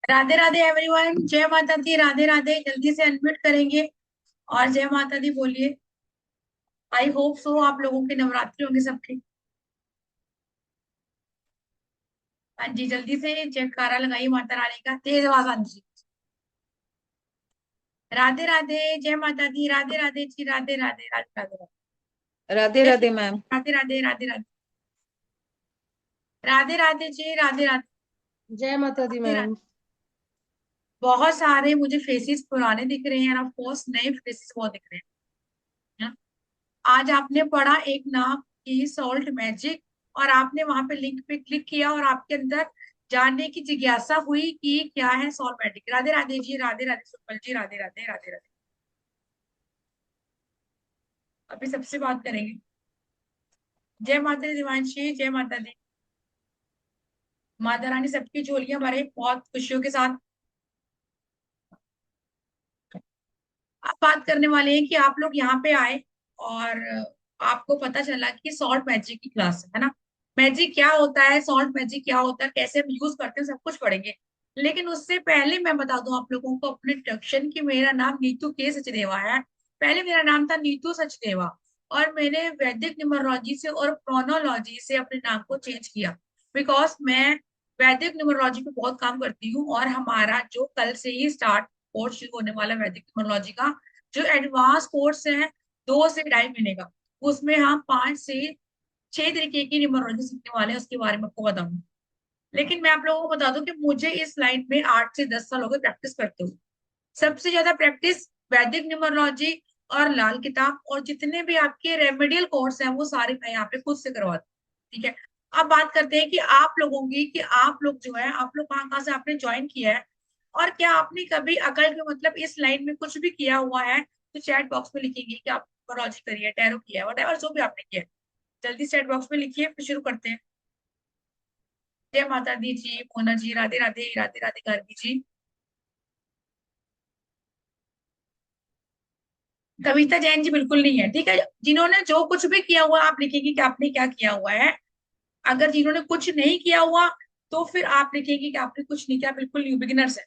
Radhe Radhe everyone, जय माता दी। राधे राधे। जल्दी से अनम्यूट करेंगे और जय माता दी बोलिए। आई होप सो आप लोगों के नवरात्रि होंगे सबके। हाँ जी, जल्दी से जयकारा लगाइए माता रानी का, तेज आवाज। हाँ जी। राधे राधे, जय माता दी। राधे राधे जी, राधे राधे राधे राधे राधे। राधे जय श्री राधे मैम। राधे राधे राधे राधे। राधे राधे जी, राधे राधे जय माता दी राधे राधे। मैम। बहुत सारे मुझे फेसेस पुराने दिख रहे हैं और ऑफ कोर्स नए फेसेस बहुत दिख रहे हैं। आज आपने पढ़ा एक नाम की सॉल्ट मैजिक, और आपने वहां पे लिंक पे क्लिक किया और आपके अंदर जानने की जिज्ञासा हुई कि क्या है सॉल्ट मैजिक। राधे राधे जी, राधे राधे सुपल जी, राधे राधे राधे राधे। अभी सबसे बात करेंगे। जय माता दी दिवांशी, जय माता दी। माता रानी सबकी झोलियां भरे बहुत खुशियों के साथ। अब बात करने वाले हैं कि आप लोग यहाँ पे आए और आपको पता चला कि सॉल्ट मैजिक की क्लास है ना। मैजिक क्या होता है, सॉल्ट मैजिक क्या होता है, कैसे हम यूज करते हैं, सब कुछ पढ़ेंगे। लेकिन उससे पहले मैं बता दूं आप लोगों को अपने इंट्रोडक्शन की मेरा नाम नीतू के सचदेवा है। पहले मेरा नाम था नीतू सचदेवा, और मैंने वैदिक न्यूमरोलॉजी से और प्रोनोलॉजी से अपने नाम को चेंज किया। बिकॉज मैं वैदिक न्यूमरोलॉजी पे बहुत काम करती हूँ, और हमारा जो कल से ही स्टार्ट कोर्स शुरू होने वाला है वैदिक न्यूमरोलॉजी का, जो एडवांस कोर्स है 2 से 2.5 महीने का, उसमें हम 5 से 6 तरीके की न्यूमरोलॉजी सीखने वाले हैं, उसके बारे में आपको बताऊंगी। लेकिन मैं आप लोगों को बता दूं कि मुझे इस लाइन में 8 से 10 साल हो गए प्रैक्टिस करते हुए। सबसे ज्यादा प्रैक्टिस वैदिक न्यूमरोलॉजी और लाल किताब, और जितने भी आपके रेमेडियल कोर्स हैं वो सारे मैं यहाँ पे खुद से करवाती हूँ। ठीक है। अब बात करते हैं कि आप लोगों की, कि आप लोग जो है, आप लोग कहाँ कहाँ से आपने ज्वाइन किया है, और क्या आपने कभी अकल के मतलब इस लाइन में कुछ भी किया हुआ है, तो चैट बॉक्स में लिखेंगे कि आप न्यूमरोलॉजी करी है, टैरो किया है, वट जो भी आपने किया है। जल्दी चैट बॉक्स में लिखिए, फिर शुरू करते हैं। जय माता दी जी, मोना जी, राधे राधे राधे राधे, गार्गी जी। कविता जैन जी बिल्कुल नहीं है। ठीक है। जिन्होंने जो कुछ भी किया हुआ आप लिखेंगे कि आपने क्या किया हुआ है। अगर जिन्होंने कुछ नहीं किया हुआ, तो फिर आप लिखेंगे कि आपने कुछ नहीं किया, बिल्कुल न्यू बिगिनर्स है।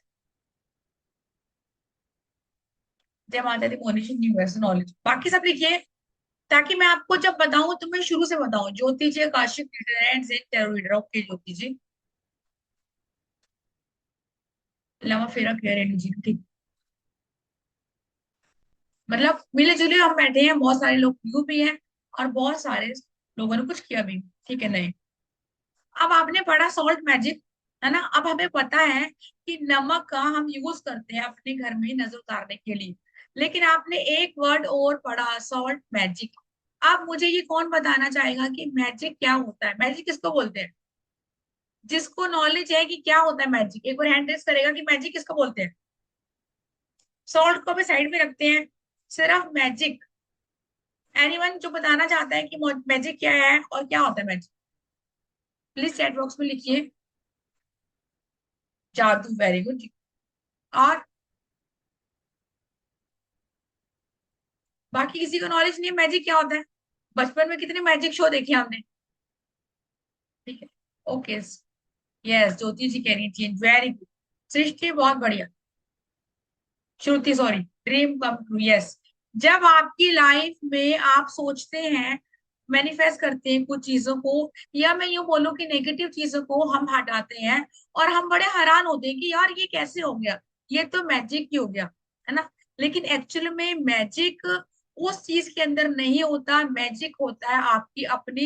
जय माता दी, मोनिश यूनिवर्सल नॉलेज, बाकी सब लिखिए, ताकि मैं आपको जब बताऊं तो मैं शुरू से बताऊं। Jyoti ji akashic reader and Zen tarot reader. Okay Jyoti ji. लवा फेरा क्लियर एनर्जी, ठीक। मतलब मिले जुले हम बैठे हैं, बहुत सारे लोग न्यू भी हैं और बहुत सारे लोगों ने कुछ किया भी। ठीक है, नहीं। अब आपने पढ़ा सॉल्ट मैजिक, है ना। अब हमें पता है कि नमक का हम यूज करते हैं अपने घर में नजर उतारने के लिए। लेकिन आपने एक वर्ड और पढ़ा, सॉल्ट मैजिक। अब मुझे ये कौन बताना चाहेगा कि मैजिक क्या होता है, मैजिक किसको बोलते हैं। जिसको नॉलेज है कि क्या होता है मैजिक, एक बार हैंड रेस करेगा कि मैजिक किसको बोलते हैं। सॉल्ट को भी साइड में रखते हैं, सिर्फ मैजिक। एनीवन जो बताना चाहता है कि मैजिक क्या है और क्या होता है मैजिक, प्लीज चैट बॉक्स में लिखिए। जादू, वेरी गुड। और बाकी किसी को नॉलेज नहीं है मैजिक क्या होता है। बचपन में कितने मैजिक शो देखे हमने। ठीक है। ओके। यस, ज्योति जी कह रही थी, वेरी गुड। सृष्टि बहुत बढ़िया। Shruti, sorry, dream come true, yes. जब आपकी लाइफ में आप सोचते हैं, मैनिफेस्ट करते हैं कुछ चीजों को, या मैं यूं बोलूं कि नेगेटिव चीजों को हम हटाते हैं, और हम बड़े हैरान होते हैं कि यार ये कैसे हो गया, ये तो मैजिक ही हो गया, है ना। लेकिन एक्चुअल में मैजिक उस चीज के अंदर नहीं होता। मैजिक होता है आपकी अपनी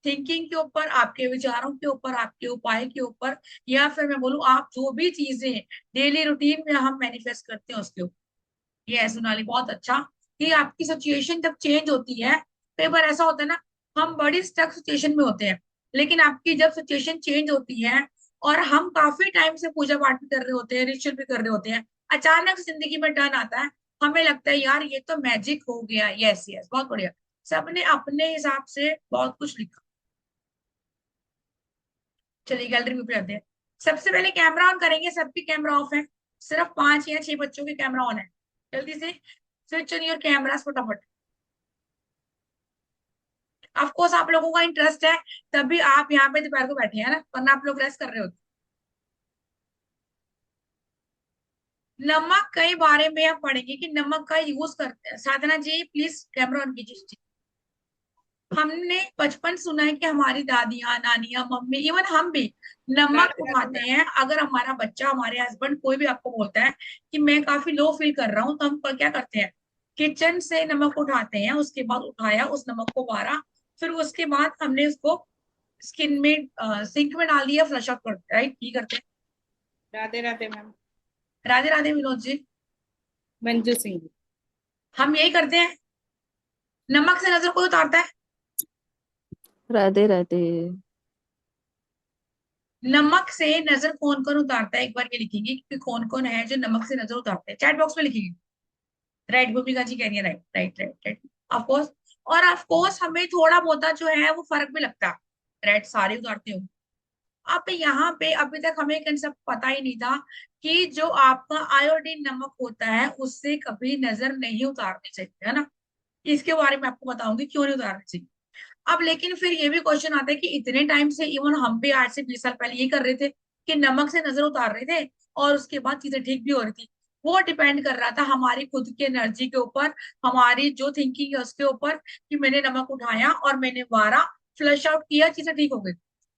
थिंकिंग के ऊपर, आपके विचारों के ऊपर, आपके उपाय के ऊपर, या फिर मैं बोलूं आप जो भी चीजें डेली रूटीन में हम मैनिफेस्ट करते हैं उसके ऊपर। ये है सोनाली, बहुत अच्छा। कि आपकी सिचुएशन जब चेंज होती है, कई बार ऐसा होता है ना, हम बड़ी स्टक सिचुएशन में होते हैं, लेकिन आपकी जब सिचुएशन चेंज होती है और हम काफी टाइम से पूजा पाठ भी कर रहे होते हैं, रिचुअल भी कर रहे होते हैं, अचानक से जिंदगी में टर्न आता है, हमें लगता है यार ये तो मैजिक हो गया। यस यस, बहुत बढ़िया। सबने अपने हिसाब से बहुत कुछ लिखा। चलिए गैलरी में जाते हैं। सबसे पहले कैमरा ऑन करेंगे, सबके कैमरा ऑफ है, सिर्फ 5 या 6 बच्चों के कैमरा ऑन है। जल्दी से स्विच ऑन योर कैमरास फटाफट। ऑफ कोर्स आप लोगों का इंटरेस्ट है, तभी आप यहाँ पे दोपहर को बैठे हैं ना, वरना आप लोग रेस्ट कर रहे होते। नमक के बारे में हम पढ़ेंगे कि नमक का यूज करते हैं। साधना जी प्लीज कैमरा ऑन कीजिए। हमने बचपन सुना है कि हमारी दादियां, नानियां, मम्मी, इवन हम भी नमक राधे राधे उठाते मैम। हैं। अगर हमारा बच्चा, हमारे हस्बैंड, कोई भी आपको बोलता है कि मैं काफी लो फील कर रहा हूँ, तो हम क्या करते हैं, किचन से नमक उठाते हैं, उसके बाद उठाया उस नमक को बारा, फिर उसके बाद हमने उसको स्किन में, सिंक में डाल दिया, फ्लश आउट करते हैं, राइट? ये करते हैं। राधे राधे मैम। राधे राधे विनोद जी। मंजू सिंह जी। हम यही करते हैं। नमक से नजर कोई उतारता है? राधे राधे। नमक से नजर कौन कौन उतारता है, एक बार ये लिखेंगे कि कौन कौन है जो नमक से नजर उतारते हैं, चैट बॉक्स में लिखेंगे। राइट, भूमिका जी कह रही है, right right right right. Of course. और ऑफ कोर्स हमें थोड़ा बहुत जो है वो फर्क भी लगता है। राइट, सारे उतारते हो। अब यहाँ पे अभी तक हमें कंसेप्ट पता ही नहीं था कि जो आपका आयोडीन नमक होता है उससे कभी नजर नहीं उतारनी चाहिए, है ना? इसके बारे में आपको बताऊंगी क्यों नहीं उतारनी चाहिए। अब लेकिन फिर ये भी क्वेश्चन आता है कि इतने टाइम से, इवन हम भी आज से 20 साल पहले ये कर रहे थे कि नमक से नजर उतार रहे थे और उसके बाद चीजें ठीक भी हो रही थी। वो डिपेंड कर रहा था हमारी खुद की एनर्जी के ऊपर, हमारी जो थिंकिंग है उसके ऊपर, कि मैंने नमक उठाया और मैंने बारा फ्लश आउट किया, चीजें ठीक हो गई।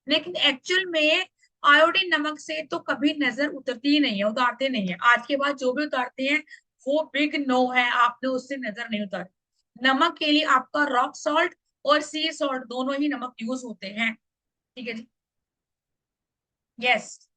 लेकिन एक्चुअल में आयोडीन नमक से तो कभी नजर उतरती ही नहीं है, उतारते नहीं है। आज के बाद जो भी उतारते हैं वो बिग नो है, आपने उससे नजर नहीं उतारी। नमक के लिए आपका रॉक सॉल्ट और सी सॉल्ट दोनों ही नमक यूज होते हैं। ठीक है जी। यस।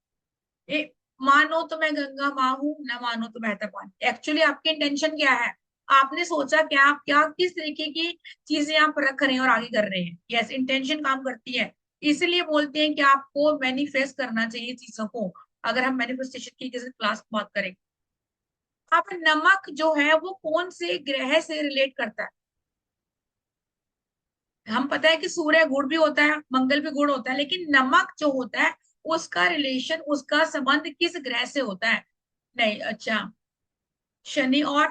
ये मानो तो मैं गंगा माँ हूं, ना मानो तो बहता पानी। एक्चुअली आपकी इंटेंशन क्या है? आपने सोचा क्या, आप क्या किस तरीके की चीजें आप रख रहे हैं और आगे कर रहे हैं। यस, इंटेंशन काम करती है। इसलिए बोलते हैं कि आपको मैनिफेस्ट करना चाहिए चीजों को। अगर हम मैनिफेस्टेशन की किसी क्लास की बात करें, अब नमक जो है वो कौन से ग्रह से रिलेट करता है? हम पता है कि सूर्य गुड़ भी होता है, मंगल भी गुड़ होता है, लेकिन नमक जो होता है उसका रिलेशन, उसका संबंध किस ग्रह से होता है? नहीं, अच्छा, शनि और,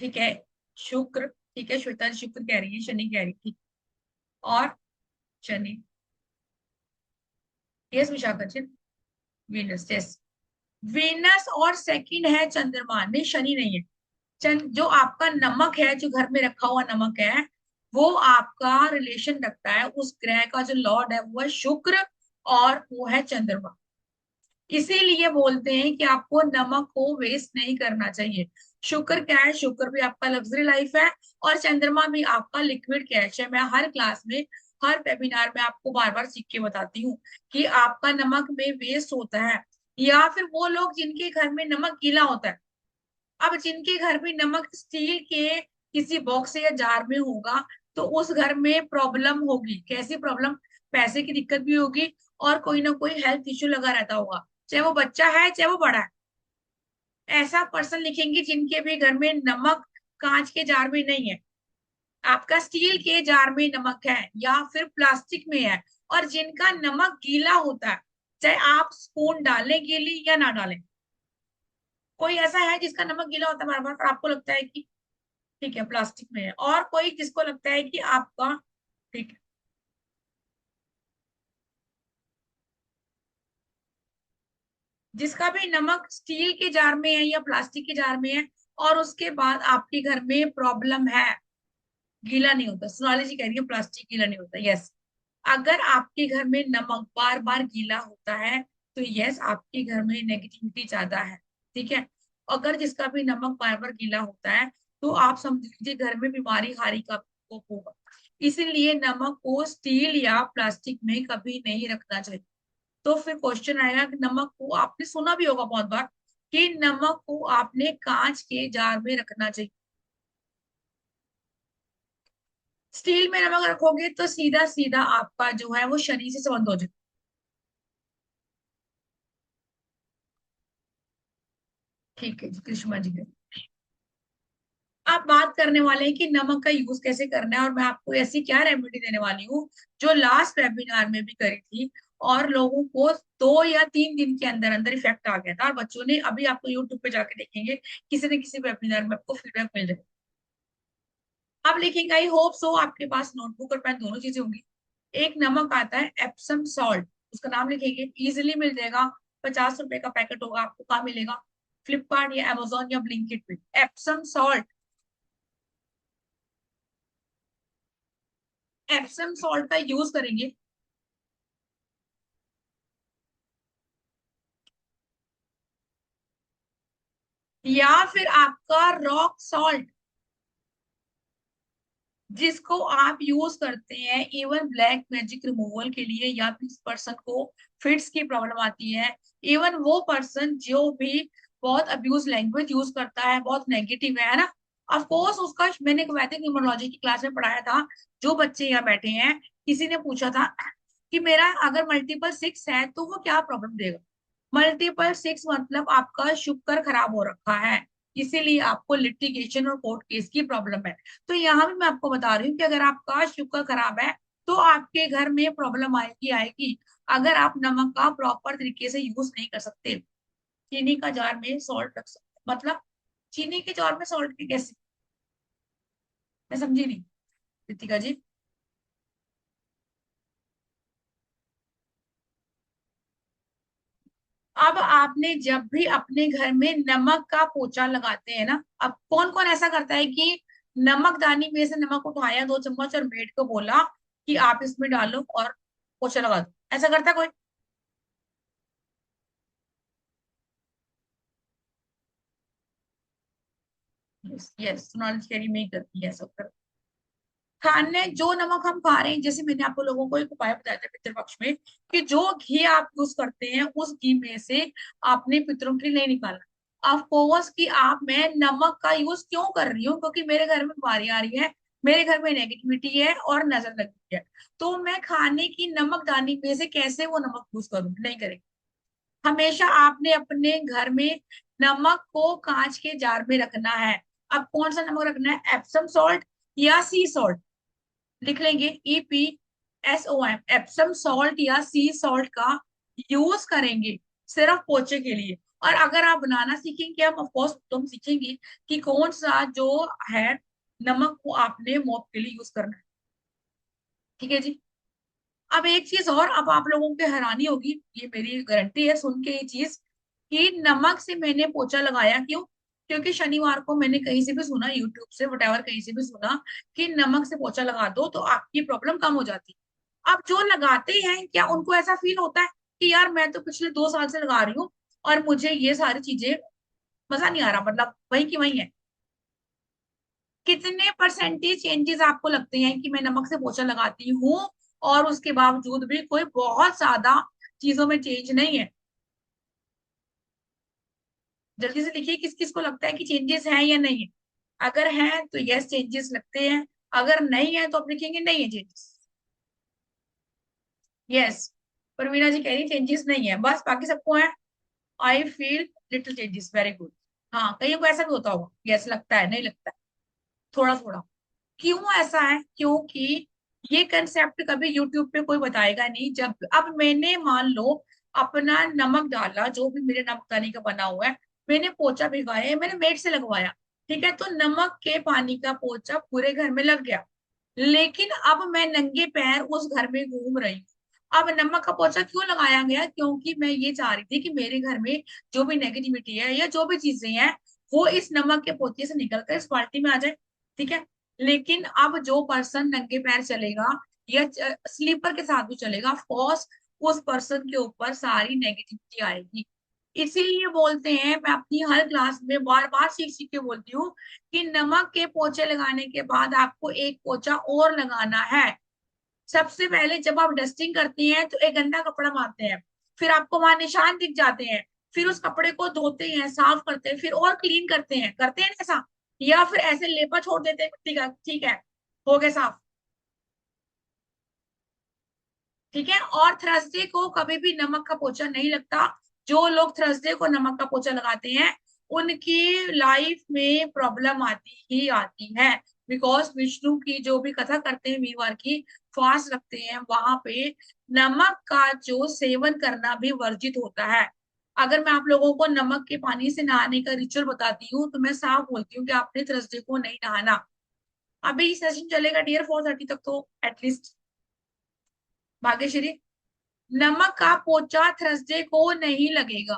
ठीक है, शुक्र, ठीक है, श्वेता जी शुक्र कह रही है, शनि कह रही है, ठीक। और Shani, yes Vishakha ji, Venus, yes. Venus और सेकंड है चंद्रमा, नहीं शनि नहीं है। चंद जो आपका नमक है, जो घर में रखा हुआ नमक है, वो आपका रिलेशन रखता है, उस ग्रह का जो लॉर्ड है वो है शुक्र, और वो है चंद्रमा। इसीलिए बोलते हैं कि आपको नमक को वेस्ट नहीं करना चाहिए। शुक्र क्या है? शुक्र भी आपका लग्जरी लाइफ है, और चंद्रमा भी आपका लिक्विड कैश है। मैं हर क्लास में, हर वेबिनार में आपको बार बार सीख के बताती हूँ कि आपका नमक में वेस्ट होता है, या फिर वो लोग जिनके घर में नमक गीला होता है। अब जिनके घर में नमक स्टील के किसी बॉक्स या जार में होगा, तो उस घर में प्रॉब्लम होगी। कैसी प्रॉब्लम? पैसे की दिक्कत भी होगी, और कोई ना कोई हेल्थ इश्यू लगा रहता होगा, चाहे वो बच्चा है चाहे वो बड़ा है। ऐसा पर्सन लिखेंगे जिनके भी घर में नमक कांच के जार में नहीं है, आपका स्टील के जार में नमक है या फिर प्लास्टिक में है, और जिनका नमक गीला होता है, चाहे आप स्पून डालें गीली या ना डालें। कोई ऐसा है जिसका नमक गीला होता है बार बार, और आपको लगता है कि ठीक है प्लास्टिक में है, और कोई जिसको लगता है कि आपका, ठीक है, जिसका भी नमक स्टील के जार में है या प्लास्टिक के जार में है, और उसके बाद आपके घर में प्रॉब्लम है, गीला नहीं होता। सोनाली जी कह रही है प्लास्टिक गीला नहीं होता, यस। अगर आपके घर में नमक बार बार गीला होता है, तो यस, आपके घर में नेगेटिविटी ज्यादा है। ठीक है। अगर जिसका भी नमक बार बार गीला होता है, तो आप समझ लीजिए घर में बीमारी हारी का प्रकोप होगा। इसीलिए नमक को स्टील या प्लास्टिक में कभी नहीं रखना चाहिए। तो फिर क्वेश्चन आएगा कि नमक को, आपने सुना भी होगा बहुत बार कि नमक को आपने कांच के जार में रखना चाहिए। स्टील में नमक रखोगे तो सीधा सीधा आपका जो है वो शनि से संबंध हो जाए। ठीक है जी, कृष्णा जी के, आप बात करने वाले हैं कि नमक का यूज कैसे करना है, और मैं आपको ऐसी क्या रेमेडी देने वाली हूँ जो लास्ट वेबिनार में भी करी थी, और लोगों को 2 या 3 दिन के अंदर अंदर इफेक्ट आ गया था, और बच्चों ने, अभी आपको यूट्यूब पे जाके देखेंगे किसी न किसी वेबिनार में आपको फीडबैक मिल जाएगा। आप लिखेंगे, आई होप सो आपके पास नोटबुक और पेन दोनों चीजें होंगी। एक नमक आता है एप्सम सॉल्ट, उसका नाम लिखेंगे, इजिली मिल जाएगा। 50 रुपए का पैकेट होगा, आपको कहाँ मिलेगा? फ्लिपकार्ट या अमेजोन या ब्लिंकिट पे, एप्सम सॉल्ट, एप्सम सॉल्ट का यूज करेंगे। या फिर आपका रॉक सॉल्ट, जिसको आप यूज करते हैं इवन ब्लैक मैजिक रिमूवल के लिए, या फिर पर्सन को फिट्स की प्रॉब्लम आती है, इवन वो पर्सन जो भी बहुत अब्यूज लैंग्वेज यूज करता है, बहुत नेगेटिव है ना, ऑफ कोर्स उसका, मैंने वैदिक न्यूमरोलॉजी की क्लास में पढ़ाया था, जो बच्चे यहाँ बैठे हैं, किसी ने पूछा था कि मेरा अगर मल्टीपल 6 है तो वो क्या प्रॉब्लम देगा। मल्टीपल 6 मतलब आपका शुक्र खराब हो रखा है, इसीलिए आपको लिटिगेशन और कोर्ट केस की प्रॉब्लम है। तो यहाँ भी मैं आपको बता रही हूँ कि अगर आपका शुक्र खराब है तो आपके घर में प्रॉब्लम आएगी आएगी, अगर आप नमक का प्रॉपर तरीके से यूज नहीं कर सकते। चीनी का जार में सॉल्ट रख सकते, मतलब चीनी के जार में सॉल्ट की कैसे, मैं समझी नहीं कृतिका जी। अब आपने जब भी अपने घर में नमक का पोछा लगाते हैं ना, अब कौन कौन ऐसा करता है कि नमकदानी में से नमक उठाया 2 चम्मच और मेड को बोला कि आप इसमें डालो और पोछा लगा दो, ऐसा करता है कोई? यस यस, सोनाली शेरी में ही करती है सब। खाने जो नमक हम खा रहे हैं, जैसे मैंने आपको लोगों को एक उपाय बताया था पितृपक्ष में, कि जो घी आप यूज करते हैं उस घी में से आपने पितरों के लिए नहीं निकालना। ऑफ कोर्स कि आप, मैं नमक का यूज क्यों कर रही हूँ, क्योंकि मेरे घर में बीमारी आ रही है, मेरे घर में नेगेटिविटी है और नजर लगी है, तो मैं खाने की नमकदानी में से कैसे वो नमक यूज करूँ, नहीं करेंगे। हमेशा आपने अपने घर में नमक को कांच के जार में रखना है। अब कौन सा नमक रखना है, एप्सम सॉल्ट या सी सॉल्ट, लिख लेंगे EPSOM, एप्सम सॉल्ट या सी सॉल्ट का यूज करेंगे सिर्फ पोछे के लिए। और अगर आप बनाना सीखेंगे, हम ऑफकोर्स तुम सीखेंगे कि कौन सा जो है नमक को आपने मॉप के लिए यूज करना है। ठीक है जी। अब एक चीज और, अब आप लोगों के हैरानी होगी, ये मेरी गारंटी है सुन के ये चीज, कि नमक से मैंने पोछा लगाया क्यों, क्योंकि शनिवार को मैंने कहीं से भी सुना, यूट्यूब से वटेवर कहीं से भी सुना कि नमक से पोछा लगा दो तो आपकी प्रॉब्लम कम हो जाती है। अब जो लगाते हैं, क्या उनको ऐसा फील होता है कि यार मैं तो पिछले 2 साल से लगा रही हूँ और मुझे ये सारी चीजें मजा नहीं आ रहा, मतलब वही की वही है। कितने परसेंटेज चेंजेस आपको लगते हैं कि मैं नमक से पोछा लगाती हूँ और उसके बावजूद भी कोई बहुत ज्यादा चीजों में चेंज नहीं है? जल्दी से देखिए किस किस को लगता है कि चेंजेस हैं या नहीं है। अगर हैं तो यस चेंजेस लगते हैं, अगर नहीं है तो आप लिखेंगे नहीं है चेंजेस। यस, परवीना जी कह रही चेंजेस नहीं है, बस बाकी सबको है I feel little changes, very good. हाँ, कईयों को ऐसा भी होता होगा, यस लगता है, नहीं लगता है, थोड़ा थोड़ा। क्यों ऐसा है, क्योंकि ये कंसेप्ट कभी यूट्यूब पे कोई बताएगा नहीं। जब अब मैंने मान लो अपना नमक डाला, जो भी मेरे नमकदानी का बना हुआ है, मैंने पोछा भिगाया, मैंने मेड से लगवाया, ठीक है, तो नमक के पानी का पोछा पूरे घर में लग गया। लेकिन अब मैं नंगे पैर उस घर में घूम रही हूँ। अब नमक का पोछा क्यों लगाया गया, क्योंकि मैं ये चाह रही थी कि मेरे घर में जो भी नेगेटिविटी है या जो भी चीजें हैं वो इस नमक के पोछे से निकल कर इस बाल्टी में आ जाए। ठीक है। लेकिन अब जो पर्सन नंगे पैर चलेगा या स्लीपर के साथ भी चलेगा, ऑफ कोर्स उस पर्सन के ऊपर सारी नेगेटिविटी आएगी। इसीलिए बोलते हैं, मैं अपनी हर क्लास में बार बार सीख सीख के बोलती हूँ कि नमक के पोछे लगाने के बाद आपको एक पोछा और लगाना है। सबसे पहले जब आप डस्टिंग करती हैं तो एक गंदा कपड़ा मारते हैं, फिर आपको वहां निशान दिख जाते हैं, फिर उस कपड़े को धोते हैं, साफ करते हैं, फिर और क्लीन करते हैं ना ऐसा, या फिर ऐसे लेपा छोड़ देते हैं मिट्टी का, ठीक है, हो गए साफ। ठीक है। और थर्सडे को कभी भी नमक का पोछा नहीं लगता। जो लोग थर्सडे को नमक का पोछा लगाते हैं उनकी लाइफ में प्रॉब्लम आती ही आती है, बिकॉज विष्णु की जो भी कथा करते हैं वीरवार की, फास्ट रखते हैं, वहां पे नमक का जो सेवन करना भी वर्जित होता है। अगर मैं आप लोगों को नमक के पानी से नहाने का रिचुअल बताती हूँ तो मैं साफ बोलती हूँ कि आपने थर्सडे को नहीं नहाना। अभी सेशन चलेगा डियर 4:30 तक तो एटलीस्ट। भाग्यश्री, नमक का पोचा थर्सडे को नहीं लगेगा।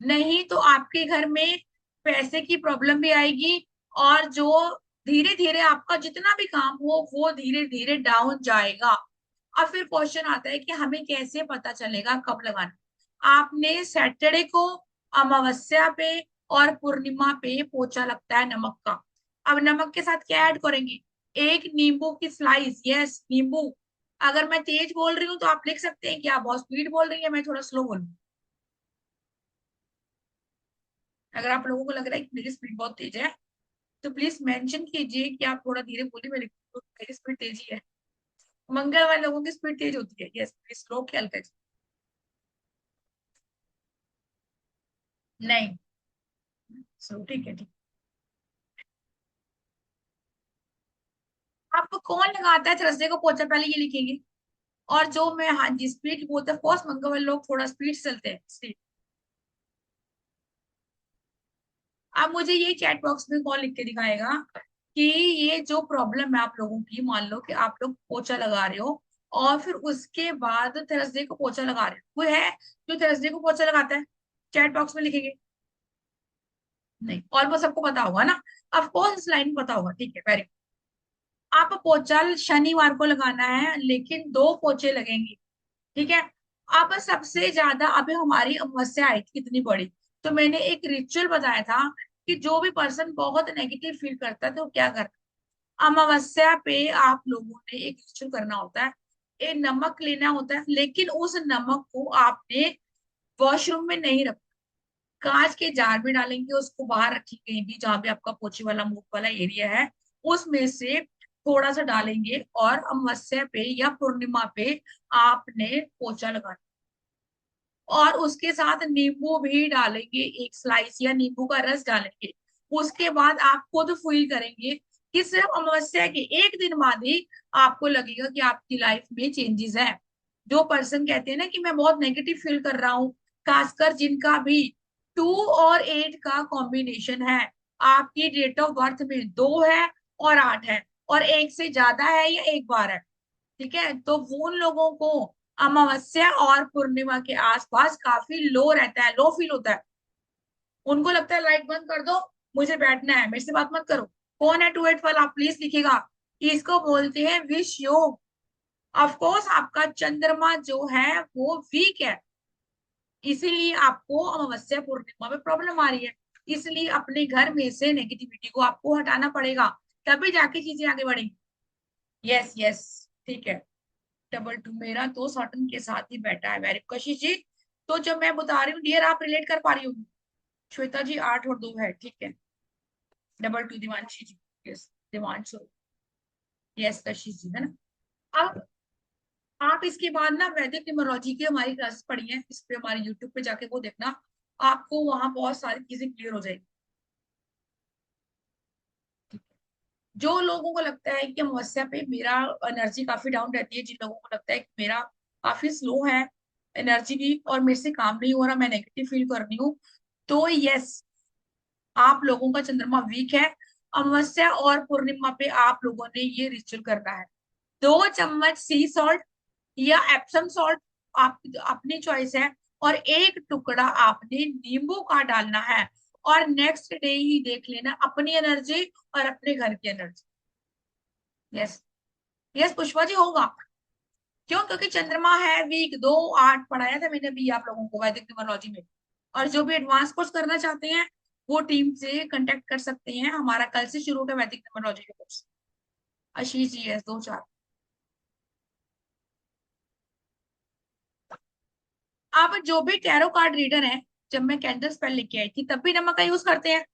नहीं तो आपके घर में पैसे की प्रॉब्लम भी आएगी, और जो धीरे धीरे आपका जितना भी काम हो वो धीरे धीरे डाउन जाएगा। अब फिर क्वेश्चन आता है कि हमें कैसे पता चलेगा कब लगाना। आपने सैटरडे को, अमावस्या पे और पूर्णिमा पे पोछा लगता है नमक का। अब नमक के साथ क्या ऐड करेंगे? एक नींबू की स्लाइस, यस नींबू। अगर मैं तेज बोल रही हूँ तो आप लिख सकते हैं कि आप बहुत स्पीड बोल रही है, मैं थोड़ा स्लो बोलूँ। अगर आप लोगों को लग रहा है कि मेरी स्पीड बहुत तेज है तो प्लीज मेंशन कीजिए कि आप थोड़ा धीरे बोलिए, मैं लिख दूँ मेरी स्पीड तेज ही है। मंगलवार लोगों की स्पीड तेज होती है, यस प्लीज स्लो ख्याल करिए। नहीं, स्लो ठीक है, ठीक। आपको कौन लगाता है थर्सडे को पोछा, पहले ये लिखेंगे। और जो मैं, हाँ जी स्पीड बोलते हैं, ऑफकोर्स मंगलवार लोग थोड़ा स्पीड से चलते हैं स्पीड। अब मुझे ये चैट बॉक्स में कौन लिख के दिखाएगा कि ये जो प्रॉब्लम है आप लोगों की, मान लो कि आप लोग पोछा लगा रहे हो और फिर उसके बाद थर्सडे को पोछा लगा रहे हो, वो है जो थर्सडे को पोछा लगाता है? चैट बॉक्स में लिखेंगे। नहीं, ऑलमोस्ट सबको पता होगा ना, ऑफ कोर्स इस लाइन पता होगा, ठीक है वेरी। आप पोछा शनिवार को लगाना है, लेकिन दो पोछे लगेंगे, ठीक है। अब सबसे ज्यादा अभी हमारी अमावस्या आई थी कितनी बड़ी, तो मैंने एक रिचुअल बताया था कि जो भी पर्सन बहुत नेगेटिव फील करता है तो क्या करता है, अमावस्या पे आप लोगों ने एक रिचुअल करना होता है। एक नमक लेना होता है, लेकिन उस नमक को आपने वॉशरूम में नहीं रखना, कांच के जार में डालेंगे उसको, बाहर रखी कहीं भी जहां भी आपका पोछे वाला मुंह वाला एरिया है, उसमें से थोड़ा सा डालेंगे और अमावस्या पे या पूर्णिमा पे आपने पोछा लगाना। और उसके साथ नींबू भी डालेंगे, एक स्लाइस या नींबू का रस डालेंगे। उसके बाद आप खुद फील करेंगे कि सिर्फ अमावस्या के एक दिन बाद ही आपको लगेगा कि आपकी लाइफ में चेंजेस है। जो पर्सन कहते हैं ना कि मैं बहुत नेगेटिव फील कर रहा हूँ, खासकर जिनका भी 2 और 8 का कॉम्बिनेशन है, आपकी डेट ऑफ बर्थ में 2 है और 8 है, और एक से ज्यादा है या एक बार है, ठीक है, तो वो उन लोगों को अमावस्या और पूर्णिमा के आसपास काफी लो रहता है, लो फील होता है। उनको लगता है लाइट बंद कर दो, मुझे बैठना है, मेरे से बात मत करो। कौन है 2 8 वाला, आप प्लीज लिखिएगा। इसको बोलते हैं विष योग। ऑफ कोर्स आपका चंद्रमा जो है वो वीक है, इसीलिए आपको अमावस्या पूर्णिमा में प्रॉब्लम आ रही है। इसलिए अपने घर में से नेगेटिविटी को आपको हटाना पड़ेगा, तभी जाके चीजें आगे बढ़ेंगी। यस यस, ठीक है। डबल 2 मेरा तो सॉटन के साथ ही बैठा है, वेरी कशिश जी। तो जब मैं बता रही हूँ डियर, आप रिलेट कर पा रही होगी। श्वेता जी 8 और 2 है, ठीक है। डबल 2 दिवांशी जी, यस दिवांशु, यस कशिश जी, है ना। अब आप इसके बाद ना वैदिक न्यूमरोलॉजी की हमारी क्लासेस पढ़ी हैं, इस पे हमारे यूट्यूब पे जाके वो देखना, आपको वहां बहुत सारी चीजें क्लियर हो जाएगी। जो लोगों को लगता है कि अमावस्या पे मेरा एनर्जी काफी डाउन रहती है, जिन लोगों को लगता है कि मेरा काफी स्लो है एनर्जी भी और मेरे से काम नहीं हो रहा, मैं नेगेटिव फील कर रही हूँ, तो यस, आप लोगों का चंद्रमा वीक है। अमावस्या और पूर्णिमा पे आप लोगों ने ये रिचुअल करना है। 2 चम्मच सी सॉल्ट या एप्सम सॉल्ट, आप अपनी चॉइस है, और एक टुकड़ा आपने नींबू का डालना है। और नेक्स्ट डे ही देख लेना अपनी एनर्जी और अपने घर की energy. Yes yes Pushpa ji होगा। क्यों? क्योंकि चंद्रमा है वीक, 2 8 पढ़ाया था मैंने अभी आप लोगों को वैदिक न्यूमरोलॉजी में। और जो भी एडवांस कोर्स करना चाहते हैं वो टीम से कांटेक्ट कर सकते हैं, हमारा कल से शुरू होगा वैदिक न्यूमरोलॉजी का कोर्स। आशीष जी यस 2 4। आप जो भी टैरो कार्ड रीडर हैं, जब मैं कैंडल स्पेल लेके आई थी तब भी नमक का यूज करते हैं,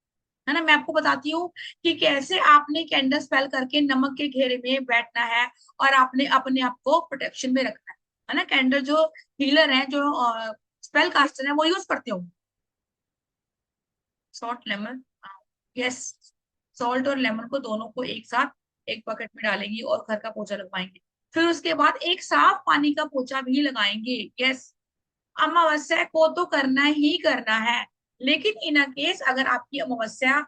है ना। मैं आपको बताती हूँ कि कैसे आपने कैंडल स्पेल करके नमक के घेरे में बैठना है और आपने अपने आप को प्रोटेक्शन में रखना है ना। कैंडल जो हीलर है, जो स्पेल कास्टर है, वो यूज करते हो। सॉल्ट लेमन, यस, सॉल्ट और लेमन को दोनों को एक साथ एक बकेट में डालेंगी और घर का पोछा लगवाएंगे। फिर उसके बाद एक साफ पानी का पोछा भी लगाएंगे, यस। अमावस्या को तो करना ही करना है, लेकिन इन केस अगर आपकी अमावस्या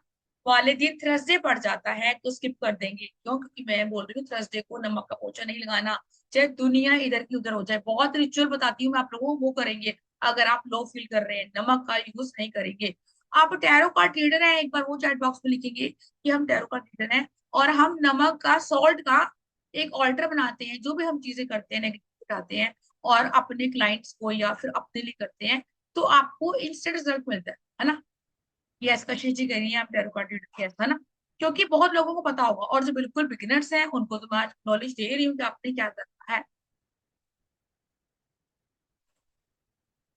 वाले दिन थर्सडे पड़ जाता है तो स्किप कर देंगे। क्यों? क्योंकि मैं बोल रही हूँ थर्सडे को नमक का पोछा नहीं लगाना, चाहे दुनिया इधर की उधर हो जाए। बहुत रिचुअल बताती हूँ मैं आप लोगों को, वो करेंगे। अगर आप लो फील कर रहे हैं, नमक का यूज नहीं करेंगे। आप टैरो कार्ड रीडर हैं, एक बार वो चैट बॉक्स में लिखेंगे कि हम टैरो कार्ड रीडर हैं और हम नमक का, सॉल्ट का एक ऑल्टर बनाते हैं। जो भी हम चीजें करते हैं, नेगेटिव उठाते हैं और अपने क्लाइंट्स को या फिर अपने लिए करते हैं, तो आपको इंस्टेंट रिजल्ट मिलता है ना। यस कशिश जी कह रही है आप टैरो कार्ड रीडर, यस है ना। क्योंकि बहुत लोगों को पता होगा और जो बिल्कुल बिगिनर्स हैं उनको तो मैं आज नॉलेज दे रही हूँ कि आपने क्या करना है।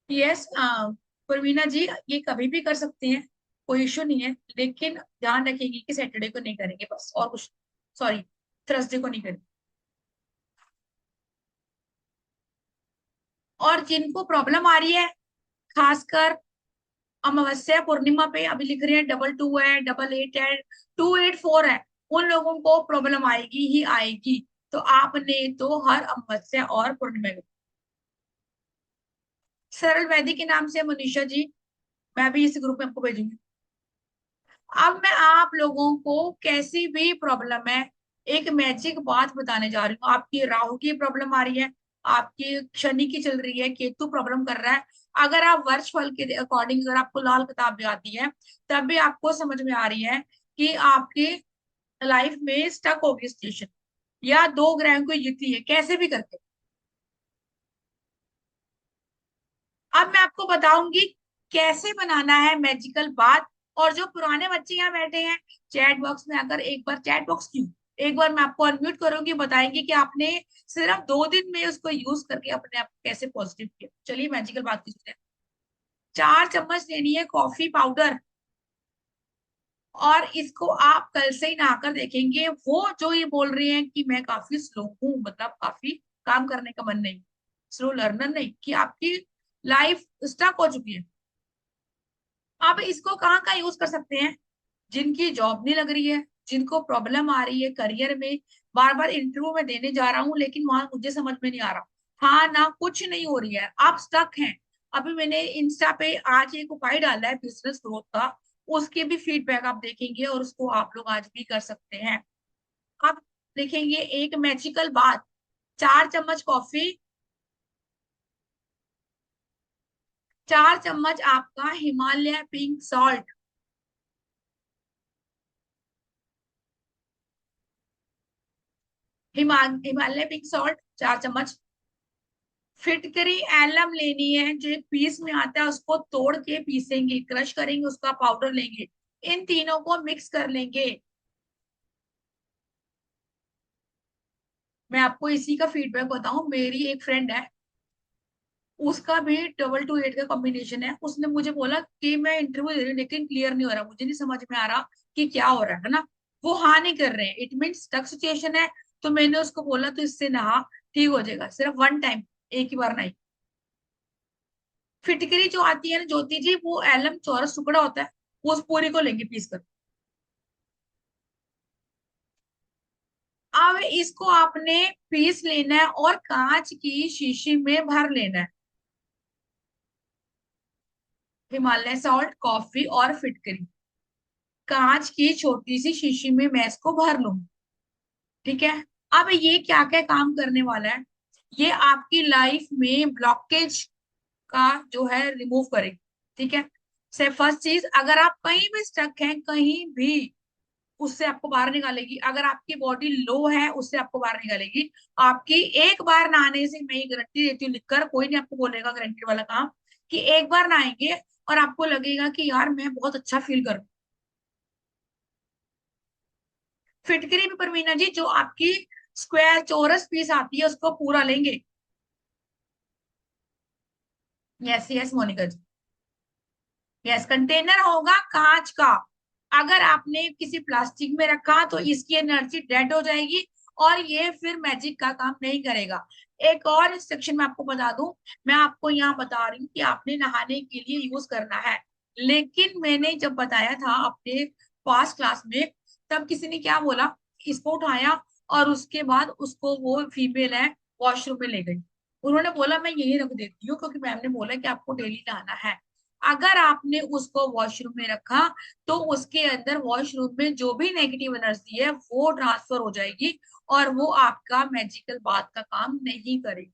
यस परवीना जी, ये कभी भी कर सकते हैं, कोई इश्यू नहीं है, लेकिन ध्यान रखेंगे कि सैटरडे को नहीं करेंगे बस, और कुछ, सॉरी, थर्सडे को नहीं करेंगे। और जिनको प्रॉब्लम आ रही है, खासकर अमावस्या पूर्णिमा पे, अभी लिख रहे हैं 22 है, 88 है, 284 है, उन लोगों को प्रॉब्लम आएगी ही आएगी। तो आपने तो हर अमावस्या और पूर्णिमा में, सरल वैदिक के नाम से मनीषा जी, मैं भी इस ग्रुप में आपको भेजूंगी। अब मैं आप लोगों को कैसी भी प्रॉब्लम है, एक मैजिक बात बताने जा रही हूँ। आपकी राहु की प्रॉब्लम आ रही है, आपकी शनि की चल रही है, केतु प्रॉब्लम कर रहा है, अगर आप वर्ष फल के अकॉर्डिंग, अगर आपको लाल किताब भी आती है, तब भी आपको समझ में आ रही है कि आपकी लाइफ में स्टक होगी स्टेशन, या दो ग्रहों को युति है, कैसे भी करके। अब मैं आपको बताऊंगी कैसे बनाना है मैजिकल बात। और जो पुराने बच्चे यहाँ बैठे हैं, चैट बॉक्स में आकर एक बार, चैट बॉक्स क्यों, एक बार मैं आपको अनम्यूट करूंगी, बताएंगे कि आपने सिर्फ 2 दिन में उसको यूज करके अपने आप को कैसे पॉजिटिव किया। चलिए मैजिकल बात कीजिए। 4 चम्मच लेनी है कॉफी पाउडर, और इसको आप कल से ही नहाकर देखेंगे। वो जो ये बोल रहे हैं कि मैं काफी स्लो हूँ, मतलब काफी काम करने का मन नहीं, स्लो लर्नर नहीं, कि आपकी लाइफ स्टक हो चुकी है। आप इसको कहाँ कहाँ यूज कर सकते हैं? जिनकी जॉब नहीं लग रही है, जिनको प्रॉब्लम आ रही है करियर में, बार बार इंटरव्यू में देने जा रहा हूँ लेकिन वहां मुझे समझ में नहीं आ रहा, हाँ ना कुछ नहीं हो रही है, आप स्टक हैं। अभी मैंने इंस्टा पे आज एक उपाय डाला है बिजनेस ग्रोथ का, उसके भी फीडबैक आप देखेंगे और उसको आप लोग आज भी कर सकते हैं। आप देखेंगे एक मैजिकल बात, 4 चम्मच कॉफी, 4 चम्मच आपका Himalaya pink salt, Himalaya pink salt 4 चम्मच, फिटकरी एलम लेनी है, जो एक पीस में आता है, उसको तोड़ के पीसेंगे, क्रश करेंगे, उसका पाउडर लेंगे, इन तीनों को मिक्स कर लेंगे। मैं आपको इसी का फीडबैक बताऊं, मेरी एक फ्रेंड है, उसका भी 228 का कॉम्बिनेशन है। उसने मुझे बोला कि मैं इंटरव्यू दे रही हूँ लेकिन क्लियर नहीं हो रहा, मुझे नहीं समझ में आ रहा कि क्या हो रहा है ना। वो हाँ नहीं कर रहे हैं, इट मीन स्टक सिचुएशन है। तो मैंने उसको बोला तो इससे नहा, ठीक हो जाएगा, सिर्फ 1 टाइम, एक ही बार नहीं। फिटकरी जो आती है ना ज्योति जी, वो एलम चौरस टुकड़ा होता है, वो उस पूरी को लेंगे पीस कर। अब इसको आपने पीस लेना है और कांच की शीशी में भर लेना है, हिमालय सॉल्ट, कॉफी और फिटकरी, कांच की छोटी सी शीशी में मैं इसको भर लूंगी। ठीक है। अब ये क्या क्या काम करने वाला है, ये आपकी लाइफ में ब्लॉकेज का जो है रिमूव करेगी। ठीक है। से फर्स्ट चीज, अगर आप कहीं भी स्टक हैं, कहीं भी, उससे आपको बाहर निकालेगी। अगर आपकी बॉडी लो है, उससे आपको बाहर निकालेगी। आपकी एक बार नहाने से, मैं ये गारंटी देती हूँ लिखकर, कोई नहीं आपको बोलेगा गारंटी वाला काम, कि एक बार नहाएंगे और आपको लगेगा कि यार मैं बहुत अच्छा फील करूँ। फिटकरी भी परवीना जी, जो आपकी स्क्वायर चौरस पीस आती है, उसको पूरा लेंगे। यस यस मोनिका जी, यस कंटेनर होगा कांच का। अगर आपने किसी प्लास्टिक में रखा तो इसकी एनर्जी डेड हो जाएगी और ये फिर मैजिक का काम नहीं करेगा। एक और इंस्ट्रक्शन मैं आपको बता दूं, मैं आपको यहाँ बता रही हूँ कि आपने नहाने के लिए यूज करना है, लेकिन मैंने जब बताया था अपने पास्ट क्लास में, तब किसी ने क्या बोला, इसको उठाया और उसके बाद उसको, वो फीमेल है, वॉशरूम में ले गई। उन्होंने बोला मैं यही रख देती हूँ क्योंकि मैम ने बोला कि आपको डेली नहाना है। अगर आपने उसको वॉशरूम में रखा तो उसके अंदर वॉशरूम में जो भी नेगेटिव एनर्जी है वो ट्रांसफर हो जाएगी और वो आपका मैजिकल बात का काम नहीं करेगी।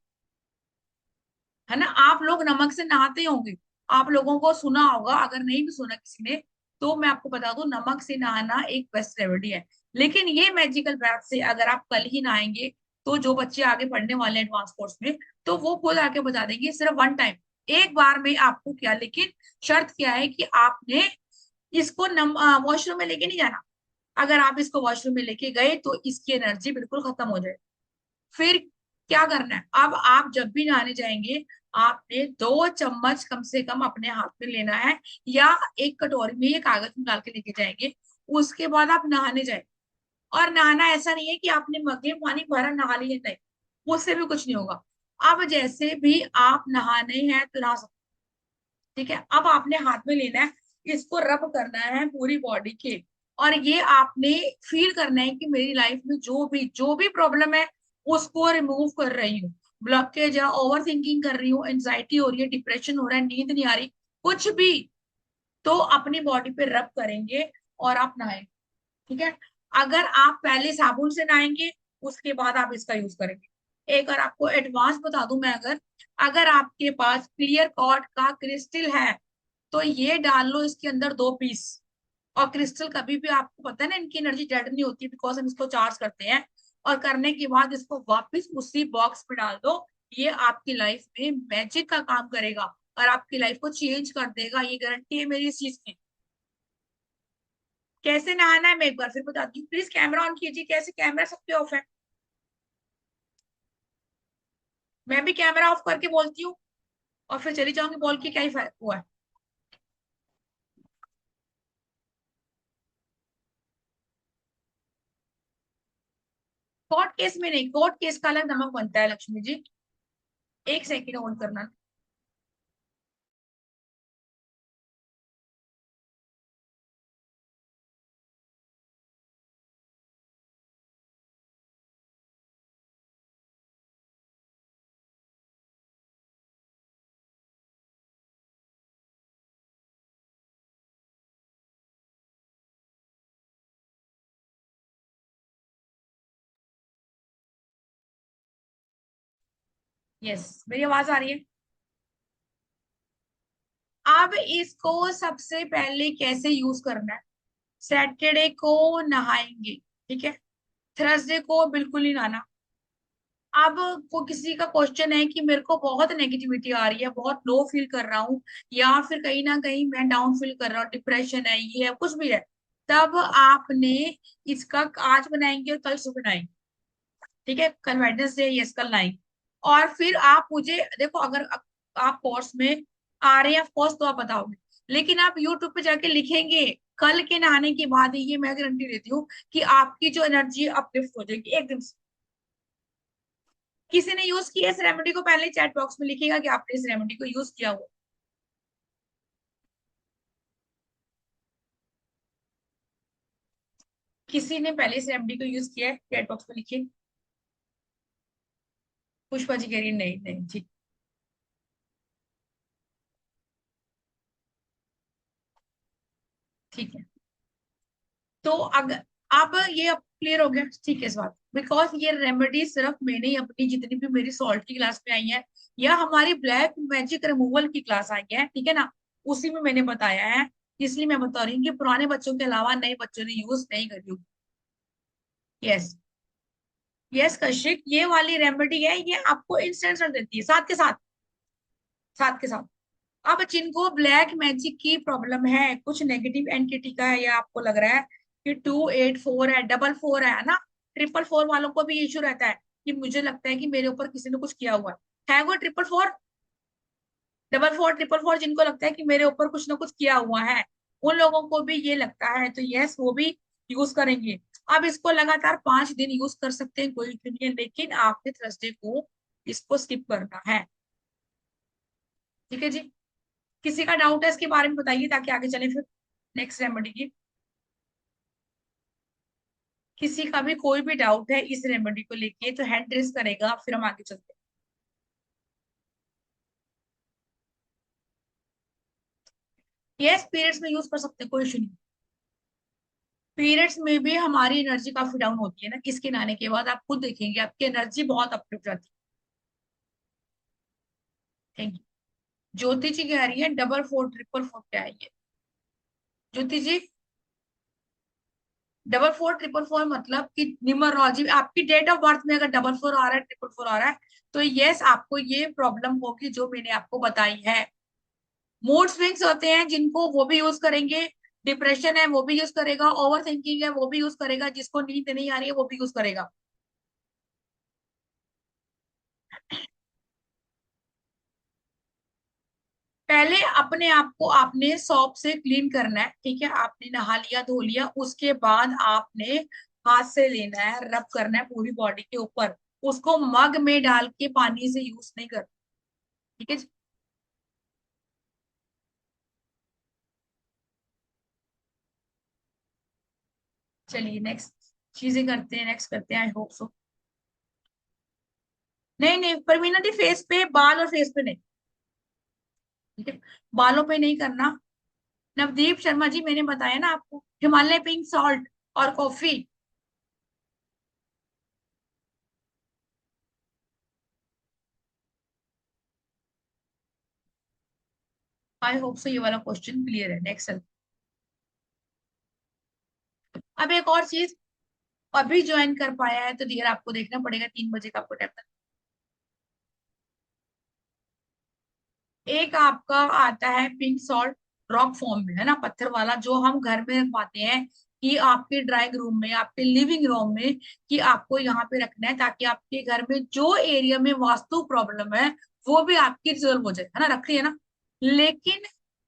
है ना। आप लोग नमक से नहाते होंगे, आप लोगों को सुना होगा, अगर नहीं भी सुना किसी ने तो मैं आपको बता दूं, नमक से नहाना एक बेस्ट रेमेडी है। लेकिन ये मैजिकल बैथ से अगर आप कल ही नहाएंगे तो जो बच्चे आगे पढ़ने वाले हैं एडवांस कोर्स में, तो वो खुद आके बता देंगे सिर्फ वन टाइम, एक बार में आपको क्या। लेकिन शर्त क्या है कि आपने इसको वॉशरूम में लेके नहीं जाना। अगर आप इसको वॉशरूम में लेके गए तो इसकी एनर्जी बिल्कुल खत्म हो जाए। फिर क्या करना है, अब आप जब भी नहाने जाएंगे आपने 2 चम्मच कम से कम अपने हाथ में लेना है, या एक कटोरी में ये कागज में डाल के लेके जाएंगे। उसके बाद आप नहाने जाए। और नहाना ऐसा नहीं है कि आपने मग में पानी भरा नहा लिया, नहीं, उससे भी कुछ नहीं होगा। अब जैसे भी आप नहाने हैं तो नहा सकते, ठीक है। अब आपने हाथ में लेना है, इसको रब करना है पूरी बॉडी के, और ये आपने फील करना है कि मेरी लाइफ में जो भी प्रॉब्लम है उसको रिमूव कर रही हूँ। ब्लॉकेज है, ओवर थिंकिंग कर रही हूँ, एंजाइटी हो रही है, डिप्रेशन हो रहा है, नींद नहीं आ रही, कुछ भी, तो अपनी बॉडी पे रब करेंगे और आप नहाएंगे, ठीक है। अगर आप पहले साबुन से नहाएंगे उसके बाद आप इसका यूज करेंगे। एक और आपको एडवांस बता दूं मैं, अगर अगर आपके पास क्लियर कॉट का क्रिस्टल है तो ये डाल लो इसके अंदर 2 पीस। और क्रिस्टल कभी भी, आपको पता है ना, इनकी एनर्जी डेड नहीं होती, बिकॉज हम इसको चार्ज करते हैं। और करने के बाद इसको वापस उसी बॉक्स में डाल दो। ये आपकी लाइफ में मैजिक का काम करेगा और आपकी लाइफ को चेंज कर देगा, ये गारंटी है मेरी इस चीज की। कैसे नहाना है मैं एक बार फिर बताती हूँ, प्लीज कैमरा ऑन कीजिए। कैसे, कैमरा सबके ऑफ है, मैं भी कैमरा ऑफ करके बोलती हूँ और फिर चली जाऊंगी, बोल के क्या ही हुआ है। कोर्ट केस में नहीं, कोर्ट केस का अलग नमक बनता है लक्ष्मी जी। एक सेकंड होल्ड करना। यस, मेरी आवाज आ रही है। अब इसको सबसे पहले कैसे यूज करना है, सैटरडे को नहाएंगे, ठीक है। थर्सडे को बिल्कुल नहीं नहाना। अब को किसी का क्वेश्चन है कि मेरे को बहुत नेगेटिविटी आ रही है, बहुत लो फील कर रहा हूँ, या फिर कहीं ना कहीं मैं डाउन फील कर रहा हूँ, डिप्रेशन है, ये है, कुछ भी है, तब आपने इसका आज बनाएंगे और कल सुबह बनाएंगे, ठीक है। कल वेडनेसडे, यस कल 9। और फिर आप मुझे देखो, अगर आप कोर्स में आ रहे हैं ऑफ कोर्स तो आप बताओगे, लेकिन आप यूट्यूब पे जाके लिखेंगे कल के नहाने के बाद ही, ये मैं गारंटी देती हूँ कि आपकी जो एनर्जी अपलिफ्ट हो जाएगी एकदम से। किसी ने यूज किया इस रेमेडी को, पहले चैट बॉक्स में लिखिएगा कि आपने इस रेमेडी को यूज किया हुआ। किसी ने पहले इस रेमेडी को यूज किया है, चैट बॉक्स में लिखिए। पुष्पा जी कह रही है, नहीं नहीं, ठीक, ठीक है। तो अगर अब ये अब क्लियर हो गया, ठीक है इस बात, बिकॉज ये रेमेडी सिर्फ मैंने ही अपनी जितनी भी मेरी सॉल्ट की क्लास में आई है, या हमारी ब्लैक मैजिक रिमूवल की क्लास आई है, ठीक है ना, उसी में मैंने बताया है। इसलिए मैं बता रही हूँ कि पुराने बच्चों के अलावा नए बच्चों ने यूज नहीं करी होगी। यस, यस कशिक, ये वाली रेमेडी है, ये आपको इंस्टेंट रिजल्ट देती है, साथ के साथ, साथ के साथ। अब जिनको ब्लैक मैजिक की प्रॉब्लम है, कुछ नेगेटिव एंटिटी का है, या आपको लग रहा है कि 284 है, 44 है ना, 444 वालों को भी इश्यू रहता है कि मुझे लगता है कि मेरे ऊपर किसी ने कुछ किया हुआ है वो 444, 44, 444, जिनको लगता है कि मेरे ऊपर कुछ ना कुछ किया हुआ है, उन लोगों को भी ये लगता है, तो यस वो भी यूज करेंगे। अब इसको लगातार 5 दिन यूज कर सकते हैं, कोई इश्यू नहीं है, लेकिन आपने थर्सडे को इसको स्किप करना है, ठीक है जी। किसी का डाउट है इसके बारे में बताइए, ताकि आगे चले फिर नेक्स्ट रेमेडी की। किसी का भी कोई भी डाउट है इस रेमेडी को लेके तो हैंड रेस करेगा, फिर हम आगे चलते हैं। यस, पीरियड्स में यूज कर सकते हैं, कोई इशू नहीं। पीरियड्स में भी हमारी एनर्जी काफी डाउन होती है ना, इसके नहाने के बाद आप खुद देखेंगे आपकी एनर्जी बहुत अप जाती है, थैंक यू। ज्योति जी कह रही है 4444 क्या है ये? ज्योति जी 4444 मतलब कि न्यूमरोलॉजी आपकी डेट ऑफ बर्थ में अगर 44 आ रहा है, 444 आ रहा है, तो यस आपको ये प्रॉब्लम होगी जो मैंने आपको बताई है। मूड स्विंग्स होते हैं जिनको, वो भी यूज करेंगे। डिप्रेशन है वो भी यूज करेगा, ओवर थिंकिंग है वो भी यूज करेगा, जिसको नींद नहीं आ रही है वो भी यूज करेगा। पहले अपने आप को आपने सॉप से क्लीन करना है, ठीक है? आपने नहा लिया धो लिया, उसके बाद आपने हाथ से लेना है, रब करना है पूरी बॉडी के ऊपर। उसको मग में डाल के पानी से यूज नहीं करना, ठीक है जी? चलिए नेक्स्ट चीजें करते हैं, नेक्स्ट करते हैं, आई होप सो। नहीं नहीं परवीना दी, फेस पे, बाल और फेस पे नहीं, ठीक है? बालों पे नहीं करना। नवदीप शर्मा जी मैंने बताया ना आपको, हिमालय पिंक सॉल्ट और कॉफी। आई होप सो ये वाला क्वेश्चन क्लियर है। नेक्स्ट, अब एक और चीज, अभी ज्वाइन कर पाया है तो डियर आपको देखना पड़ेगा, 3 बजे का आपको टाइम। एक आपका आता है पिंक सॉल्ट, रॉक फॉर्म में, है ना, पत्थर वाला, जो हम घर में रखवाते हैं कि आपके ड्राइंग रूम में, आपके लिविंग रूम में, कि आपको यहाँ पे रखना है ताकि आपके घर में जो एरिया में वास्तु प्रॉब्लम है वो भी आपकी रिजॉल्व हो जाए, है ना, रखिए ना। लेकिन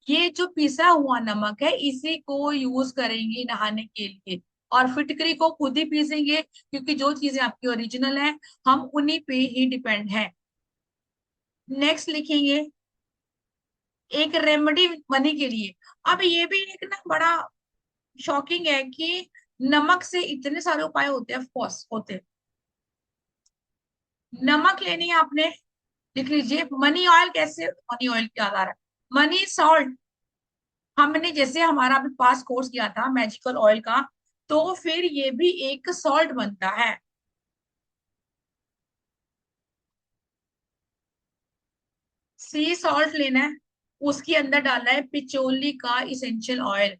ये जो पिसा हुआ नमक है इसी को यूज करेंगे नहाने के लिए, और फिटकरी को खुद ही पीसेंगे, क्योंकि जो चीजें आपकी ओरिजिनल है हम उन्हीं पे ही डिपेंड है। नेक्स्ट लिखेंगे एक रेमेडी मनी के लिए। अब ये भी एक ना बड़ा शॉकिंग है कि नमक से इतने सारे उपाय होते हैं, ऑफ कोर्स होते हैं। नमक लेनी है आपने, लिख लीजिए। मनी ऑयल, कैसे मनी ऑयल क्या आ रहा है? मनी सॉल्ट, हमने जैसे हमारा अभी पास कोर्स किया था मैजिकल ऑयल का, तो फिर ये भी एक सॉल्ट बनता है। सी सॉल्ट लेना है, उसके अंदर डालना है पिचोली का इसेंशियल ऑयल,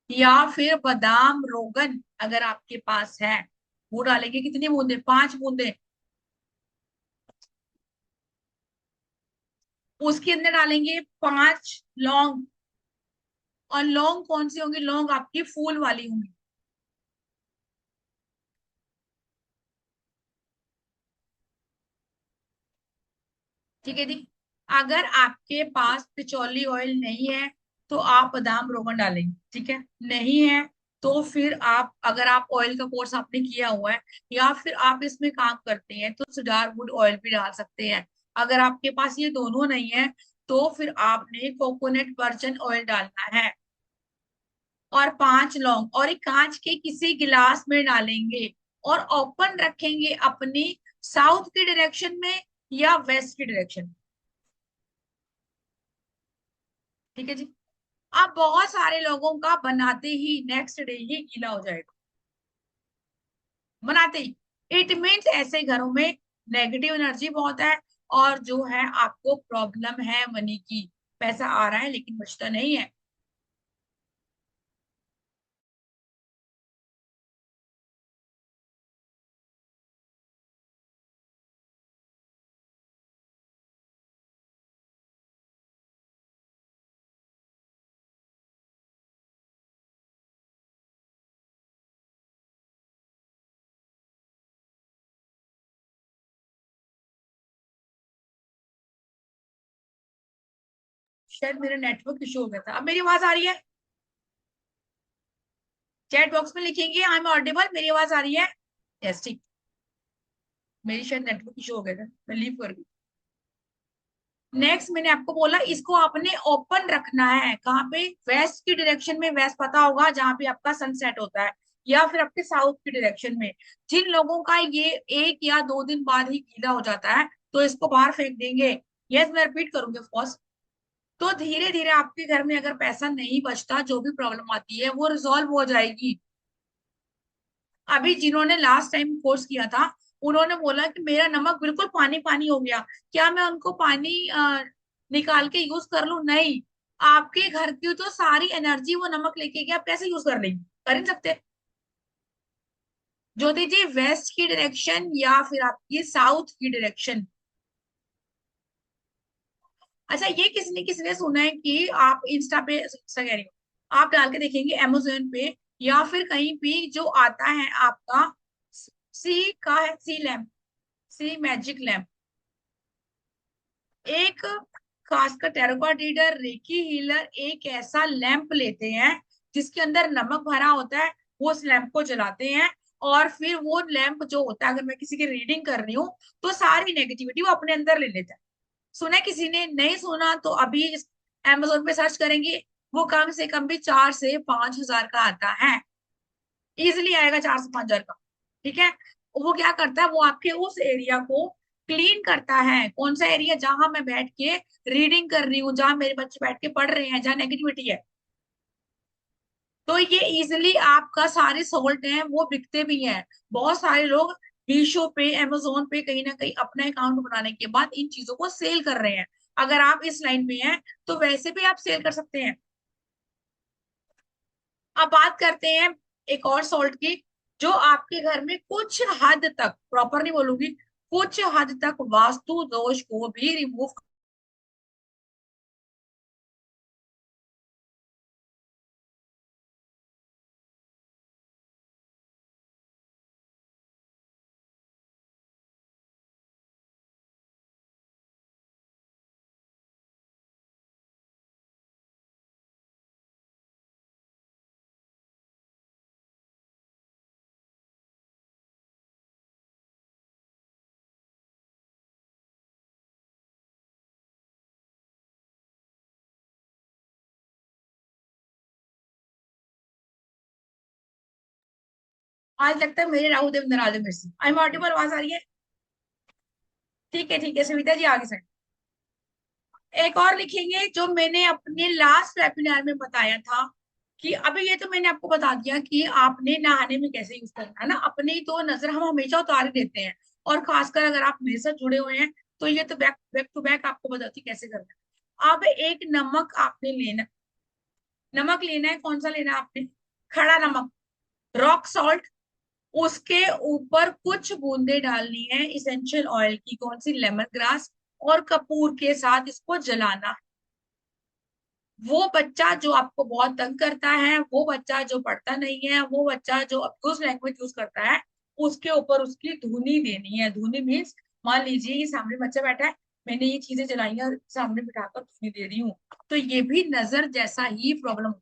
या फिर बादाम रोगन अगर आपके पास है, वो डालेंगे। कितनी बूंदे? 5 बूंदे। उसके अंदर डालेंगे 5 लौंग, और लौंग कौन सी होंगी? लौंग आपकी फूल वाली होंगी, ठीक है जी? अगर आपके पास पिचौली ऑयल नहीं है तो आप बादाम रोगन डालेंगे, ठीक है? नहीं है तो फिर आप, अगर आप ऑयल का कोर्स आपने किया हुआ है या फिर आप इसमें काम करते हैं तो सुडारवुड ऑयल भी डाल सकते हैं। अगर आपके पास ये दोनों नहीं है तो फिर आपने कोकोनट वर्जिन ऑयल डालना है, और 5 लौंग, और एक कांच के किसी गिलास में डालेंगे, और ओपन रखेंगे अपनी साउथ की डायरेक्शन में या वेस्ट की डायरेक्शन में, ठीक है जी? अब बहुत सारे लोगों का बनाते ही नेक्स्ट डे ही गीला हो जाएगा, बनाते ही। इट मीन्स ऐसे घरों में नेगेटिव एनर्जी बहुत है, और जो है आपको प्रॉब्लम है मनी की, पैसा आ रहा है लेकिन बचता नहीं है। शायद मेरा नेटवर्क इशू हो गया था। अब मेरी आवाज आ रही है? चैट बॉक्स में लिखेंगे आई एम ऑडिबल, मेरी आवाज आ रही है? यस, ठीक। मेरी शायद नेटवर्क इशू हो गया था, मैं लीव कर गई। नेक्स्ट मैंने आपको बोला इसको आपने ओपन रखना है, कहाँ पे? वेस्ट की डायरेक्शन में, वेस्ट पता होगा जहाँ पे आपका सनसेट होता है, या फिर आपके साउथ की डायरेक्शन में। जिन लोगों का ये 1 या 2 दिन बाद ही गीला हो जाता है तो इसको बाहर फेंक देंगे। यस मैं रिपीट करूंगी ऑफ कोर्स। तो धीरे धीरे आपके घर में अगर पैसा नहीं बचता, जो भी प्रॉब्लम आती है वो रिजॉल्व हो जाएगी। अभी जिन्होंने लास्ट टाइम कोर्स किया था उन्होंने बोला कि मेरा नमक बिल्कुल पानी पानी हो गया, क्या मैं उनको पानी निकाल के यूज कर लूं? नहीं, आपके घर की तो सारी एनर्जी वो नमक लेके गया, आप कैसे यूज कर लेंगे? कर ही नहीं सकते। ज्योति जी, वेस्ट की डायरेक्शन या फिर आपकी साउथ की डायरेक्शन? अच्छा, ये किसने किसने सुना है कि आप इंस्टा पे, इंस्टा कह रही हूँ, आप डाल के देखेंगे अमेजोन पे या फिर कहीं भी जो आता है आपका, सी का है, सी लैम्प, सी मैजिक लैम्प, एक खासकर टेराकोटा रीडर, रेकी हीलर एक ऐसा लैंप लेते हैं जिसके अंदर नमक भरा होता है, वो उस लैंप को जलाते हैं, और फिर वो लैंप जो होता है, अगर मैं किसी की रीडिंग कर रही हूँ तो सारी नेगेटिविटी वो अपने अंदर ले लेता है। सुना है किसी ने? नहीं सुना तो अभी अमेजोन पे सर्च करेंगे, वो कम से कम भी 4 से 5 हजार का आता है, इजिली आएगा 4 से 5 हजार का। ठीक है, वो क्या करता है, वो आपके उस एरिया को क्लीन करता है। कौन सा एरिया? जहां मैं बैठ के रीडिंग कर रही हूँ, जहां मेरे बच्चे बैठ के पढ़ रहे हैं, जहां नेगेटिविटी है। तो ये इजिली आपका सारे सॉल्ट हैं वो बिकते भी हैं। बहुत सारे लोग मीशो पे, अमेजोन पे कहीं ना कहीं अपना अकाउंट बनाने के बाद इन चीजों को सेल कर रहे हैं। अगर आप इस लाइन में हैं तो वैसे भी आप सेल कर सकते हैं। अब बात करते हैं एक और सॉल्ट की, जो आपके घर में कुछ हद तक, प्रॉपर नहीं बोलूंगी, कुछ हद तक वास्तु दोष को भी रिमूव। आज लगता है मेरे राहु देव नाराज है मेरे से। I am audible? आवाज आ रही है? ठीक है, ठीक है, सविता जी आगे से। एक और लिखेंगे जो मैंने अपने लास्ट वेबिनार में बताया था, कि अभी ये तो मैंने आपको बता दिया कि आपने नहाने में कैसे यूज करना है ना, अपनी तो नजर हम हमेशा उतार ही देते हैं, और खासकर अगर आप मेरे साथ जुड़े हुए हैं तो ये तो बैक बैक टू बैक आपको बताती कैसे करना है। अब एक नमक आपने लेना, नमक लेना है, कौन सा लेना है आपने? खड़ा नमक, रॉक सॉल्ट। उसके ऊपर कुछ बूंदे डालनी है इसेंशियल ऑयल की, कौन सी? लेमन ग्रास, और कपूर के साथ इसको जलाना। वो बच्चा जो आपको बहुत तंग करता है, वो बच्चा जो पढ़ता नहीं है, वो बच्चा जो अब्यूज लैंग्वेज यूज करता है, उसके ऊपर उसकी धुनी देनी है। धुनी मीन्स, मान लीजिए ये सामने बच्चा बैठा है, मैंने ये चीजें जलाई हैं और सामने बिठाकर धुनी दे रही हूँ, तो ये भी नजर जैसा ही प्रॉब्लम,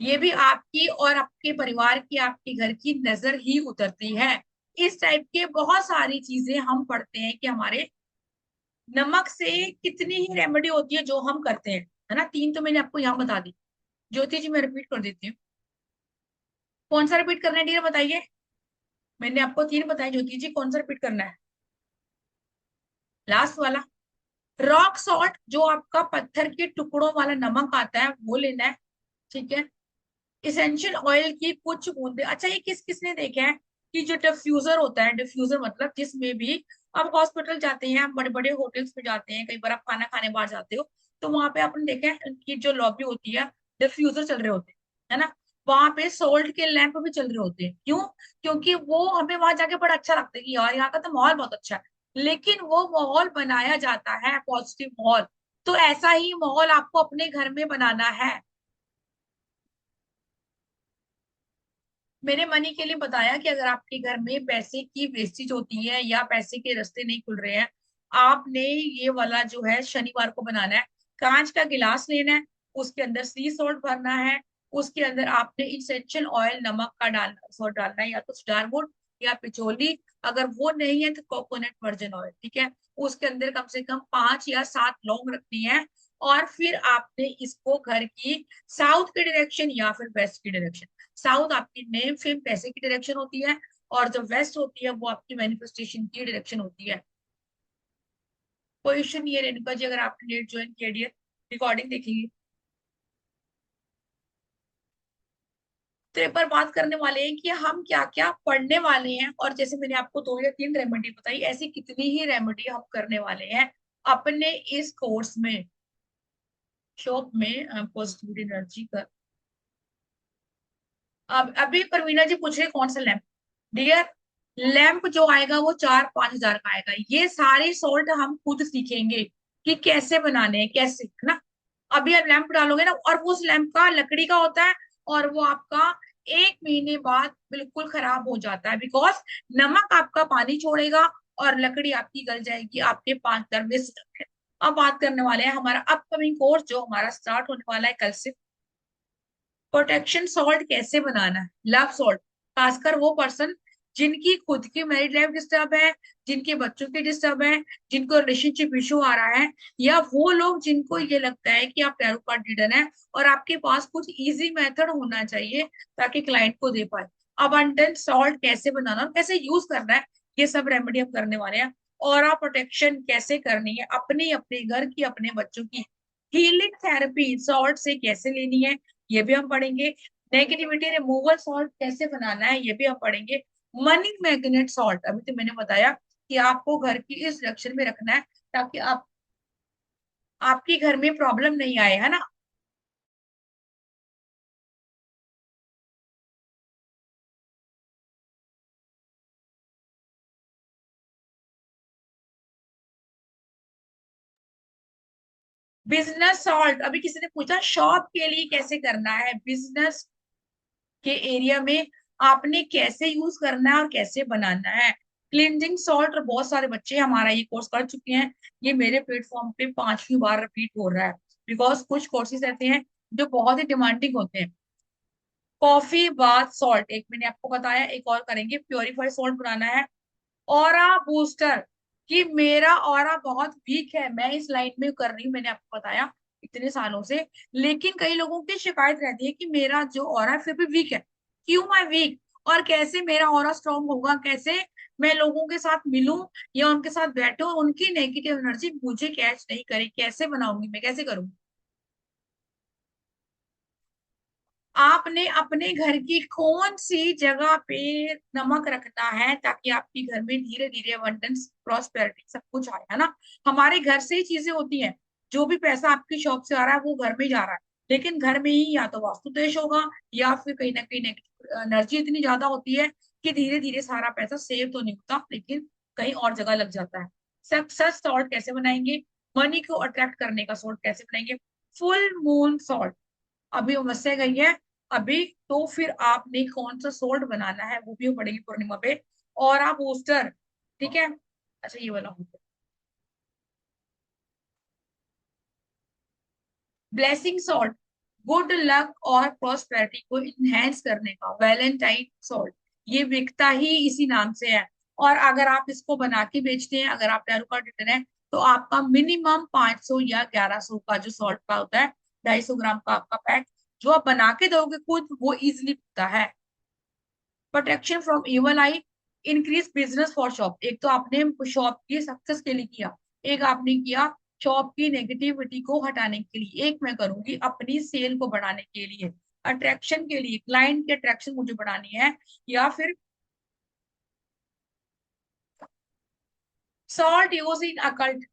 ये भी आपकी और आपके परिवार की, आपके घर की नजर ही उतरती है। इस टाइप के बहुत सारी चीजें हम पढ़ते हैं कि हमारे नमक से कितनी ही रेमेडी होती है जो हम करते हैं, है ना। 3 तो मैंने आपको यहाँ बता दी। ज्योति जी मैं रिपीट कर देती हूँ। कौन सा रिपीट करना है डियर, बताइए। मैंने आपको 3 बताए, ज्योति जी कौन सा रिपीट करना है? लास्ट वाला। रॉक सॉल्ट, जो आपका पत्थर के टुकड़ों वाला नमक आता है, वो लेना है। ठीक है। इसेंशियल ऑयल की कुछ बूंदे। अच्छा, ये किस किसने देखा है कि जो डिफ्यूजर होता है, डिफ्यूजर मतलब जिसमें भी आप हॉस्पिटल जाते हैं, आप बड़े बड़े होटल्स में जाते हैं, कई बार आप खाना खाने बाहर जाते हो, तो वहां पे आपने देखा है कि जो लॉबी होती है, डिफ्यूजर चल रहे होते हैं, है ना। वहां पे सोल्ट के लैंप भी चल रहे होते हैं। क्यों? क्योंकि वो हमें वहां जाके बड़ा अच्छा लगता है कि यार यहाँ का तो माहौल बहुत अच्छा है, लेकिन वो माहौल बनाया जाता है पॉजिटिव माहौल। तो ऐसा ही माहौल आपको अपने घर में बनाना है। मैंने मनी के लिए बताया कि अगर आपके घर में पैसे की वेस्टेज होती है या पैसे के रास्ते नहीं खुल रहे हैं, आपने ये वाला जो है शनिवार को बनाना है। कांच का गिलास लेना है, उसके अंदर सी सॉल्ट भरना है, उसके अंदर आपने इसेंशियल ऑयल, नमक का डालना, सॉल्ट डालना है, या तो स्टारवुड या पिचोली, अगर वो नहीं है तो कोकोनट वर्जिन ऑयल। ठीक है। उसके अंदर कम से कम 5 या 7 लौंग रखनी है, और फिर आपने इसको घर की साउथ की डायरेक्शन या फिर वेस्ट की डायरेक्शन, साउथ आपकी नेम फेम पैसे की डायरेक्शन होती है, और जो वेस्ट होती है वो आपकी मैनिफेस्टेशन की डायरेक्शन होती है। कोई इश्यू नहीं है रेणुका जी, अगर आपने नेट ज्वाइन किया डियर, रिकॉर्डिंग देखेंगे। तो एक बार बात करने वाले हैं कि हम क्या क्या पढ़ने वाले हैं, और जैसे मैंने आपको 2 या 3 रेमेडी बताई, ऐसी कितनी ही रेमेडी हम करने वाले हैं अपने इस कोर्स में, शॉप में पॉजिटिव एनर्जी का। अब अभी परवीना जी पूछ रहे कौन सा लैंप। डियर, लैंप जो आएगा वो 4-5 हजार का आएगा। ये सारे सॉल्ट हम खुद सीखेंगे कि कैसे बनाने हैं, कैसे, है ना। अभी आप लैंप डालोगे ना, और वो उस लैंप का लकड़ी का होता है, और वो आपका 1 महीने बाद बिल्कुल खराब हो जाता है, बिकॉज नमक आपका पानी छोड़ेगा और लकड़ी आपकी गल जाएगी, आपके 5 हजार वेस्ट जाते हैं। अब बात करने वाले हैं हमारा अपकमिंग कोर्स जो हमारा स्टार्ट होने वाला है कल से। प्रोटेक्शन सॉल्ट कैसे बनाना है, लव सॉल्ट, खासकर वो पर्सन जिनकी खुद की मैरिड लाइफ डिस्टर्ब है, जिनके बच्चों के डिस्टर्ब है, जिनको रिलेशनशिप इशू आ रहा है, या वो लोग जिनको ये लगता है कि आप टैरो कार्ड रीडर हैं और आपके पास कुछ इजी मेथड होना चाहिए ताकि क्लाइंट को दे पाए। अबंडेंट सॉल्ट कैसे बनाना और कैसे यूज करना है, ये सब रेमेडी हम करने वाले हैं। और प्रोटेक्शन कैसे करनी है अपने अपने घर की, अपने बच्चों की। हीलिंग थेरेपी सॉल्ट से कैसे लेनी है, ये भी हम पढ़ेंगे। नेगेटिविटी रिमूवल सॉल्ट कैसे बनाना है, ये भी हम पढ़ेंगे। मनी मैग्नेट सॉल्ट, अभी तो मैंने बताया कि आपको घर की इस डायरेक्शन में रखना है ताकि आप आपके घर में प्रॉब्लम नहीं आए, है ना। बिजनेस सॉल्ट, अभी किसी ने पूछा शॉप के लिए कैसे करना है, बिजनेस के एरिया में आपने कैसे यूज करना है और कैसे बनाना है। क्लिनजिंग सॉल्ट, और बहुत सारे बच्चे हमारा ये कोर्स कर चुके हैं। ये मेरे प्लेटफॉर्म पे 5वीं बार रिपीट हो रहा है, बिकॉज कुछ कोर्सेज ऐसे हैं जो बहुत ही डिमांडिंग होते हैं। कॉफी बाथ सॉल्ट एक मैंने आपको बताया, एक और करेंगे, प्योरीफाइड सॉल्ट बनाना है। ऑरा बूस्टर, कि मेरा ऑरा बहुत वीक है, मैं इस लाइन में कर रही हूँ, मैंने आपको बताया इतने सालों से। लेकिन कई लोगों की शिकायत रहती है कि मेरा जो ऑरा है फिर भी वीक है, क्यों मैं वीक, और कैसे मेरा ऑरा स्ट्रांग होगा, कैसे मैं लोगों के साथ मिलूं या उनके साथ बैठूं, उनकी नेगेटिव एनर्जी मुझे कैच नहीं करे, कैसे बनाऊंगी मैं, कैसे करूंगी। आपने अपने घर की कौन सी जगह पे नमक रखना है ताकि आपके घर में धीरे धीरे अबंडेंस प्रॉस्पेरिटी सब कुछ आए, है ना। हमारे घर से ही चीजें होती हैं, जो भी पैसा आपकी शॉप से आ रहा है वो घर में ही जा रहा है, लेकिन घर में ही या तो वास्तु दोष होगा या फिर कहीं ना कहीं नेगेटिव एनर्जी इतनी ज्यादा होती है कि धीरे धीरे सारा पैसा सेव तो नहीं होता, लेकिन कहीं और जगह लग जाता है। सक्सेस सॉल्ट कैसे बनाएंगे, मनी को अट्रैक्ट करने का सॉल्ट कैसे बनाएंगे। फुल मून सॉल्ट, अभी अमावस्या गई है अभी, तो फिर आपने कौन सा सोल्ट बनाना है वो भी पड़ेगी पूर्णिमा पे। और आप बूस्टर, ठीक है, अच्छा ये वाला हो गया। ब्लेसिंग सॉल्ट, गुड लक और प्रॉस्पेरिटी को इनहेंस करने का वैलेंटाइन सॉल्ट, ये बिकता ही इसी नाम से है। और अगर आप इसको बना के बेचते हैं, अगर आप टैरो कार्ड रीडर हैं, तो आपका मिनिमम 500 या 1100 का जो सॉल्ट का होता है, 250 ग्राम का आपका पैक, जो आप बना के दोगे खुद, वो इजिली बिकता है। Protection from evil I, increase business for shop, एक तो आपने शॉप की सक्सेस के लिए किया, एक आपने किया शॉप की नेगेटिविटी को हटाने के लिए, एक मैं करूंगी अपनी सेल को बढ़ाने के लिए, अट्रैक्शन के लिए, क्लाइंट की अट्रैक्शन मुझे बढ़ानी है, या फिर सॉल्ट यूज इन अकल्ट,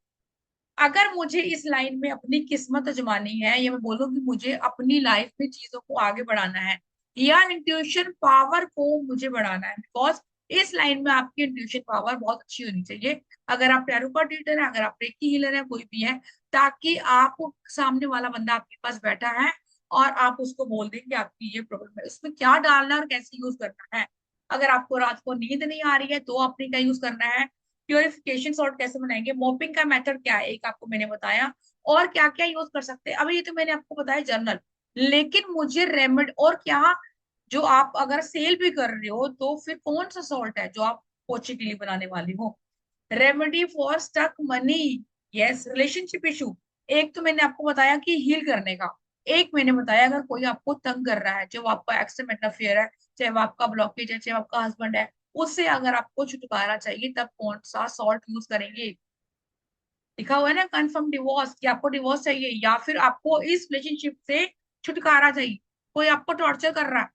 अगर मुझे इस लाइन में अपनी किस्मत आजमानी है, या मैं बोलूँ कि मुझे अपनी लाइफ में चीजों को आगे बढ़ाना है, या इंट्यूशन पावर को मुझे बढ़ाना है, बिकॉज इस लाइन में आपकी इंट्यूशन पावर बहुत अच्छी होनी चाहिए। अगर आप टैरो कार्ड रीडर है, अगर आप रेकी हीलर है, कोई भी है, ताकि आप सामने वाला बंदा आपके पास बैठा है और आप उसको बोल दें कि आपकी ये प्रॉब्लम है, उसमें क्या डालना है और कैसे यूज करना है। अगर आपको रात को नींद नहीं आ रही है तो आपने क्या यूज करना है। प्योरिफिकेशन सॉल्ट कैसे बनाएंगे, मोपिंग का मेथड क्या है एक आपको मैंने बताया, और क्या क्या यूज कर सकते हैं, अभी ये तो मैंने आपको बताया जर्नल। लेकिन मुझे रेमेड और क्या, जो आप अगर सेल भी कर रहे हो तो फिर कौन सा सॉल्ट है जो आप पोछे के लिए बनाने वाली हो। Remedy for stuck money, yes, relationship issue, एक तो मैंने आपको बताया कि हील करने का, एक मैंने बताया अगर कोई आपको तंग कर रहा है, चाहे वो आपका एक्सट्रीम अफेयर है, चाहे वो आपका ब्लॉकेज है, चाहे वो आपका हस्बैंड है, उससे अगर आपको छुटकारा चाहिए तब कौन सा सॉल्ट यूज करेंगे। लिखा हुआ है ना कन्फर्म डिवोर्स, कि आपको डिवोर्स चाहिए या फिर आपको इस रिलेशनशिप से छुटकारा चाहिए, कोई आपको टॉर्चर कर रहा है,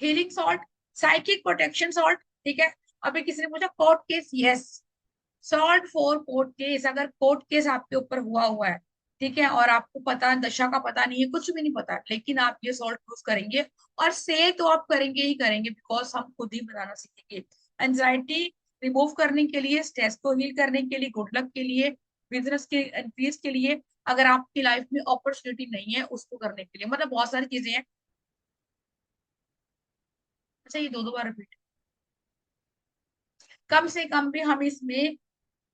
healing salt, psychic protection salt, ठीक है। अभी किसी ने पूछा court case, yes, salt for court case. अगर कोर्ट केस आपके ऊपर हुआ है, ठीक है, और आपको पता, दशा का पता नहीं है, कुछ भी नहीं पता, लेकिन आप ये सॉल्ट यूज करेंगे, और से तो आप करेंगे ही करेंगे, बिकॉज हम खुद ही बनाना सीखेंगे। एंजाइटी रिमूव करने के लिए, स्ट्रेस को हील करने के लिए, गुड लक के लिए, बिजनेस के इंक्रीज के लिए, अगर आपकी लाइफ में अपॉर्चुनिटी नहीं है उसको करने के लिए, मतलब बहुत सारी चीजें हैं। अच्छा, ये दो दो बार रिपीट, कम से कम भी हम इसमें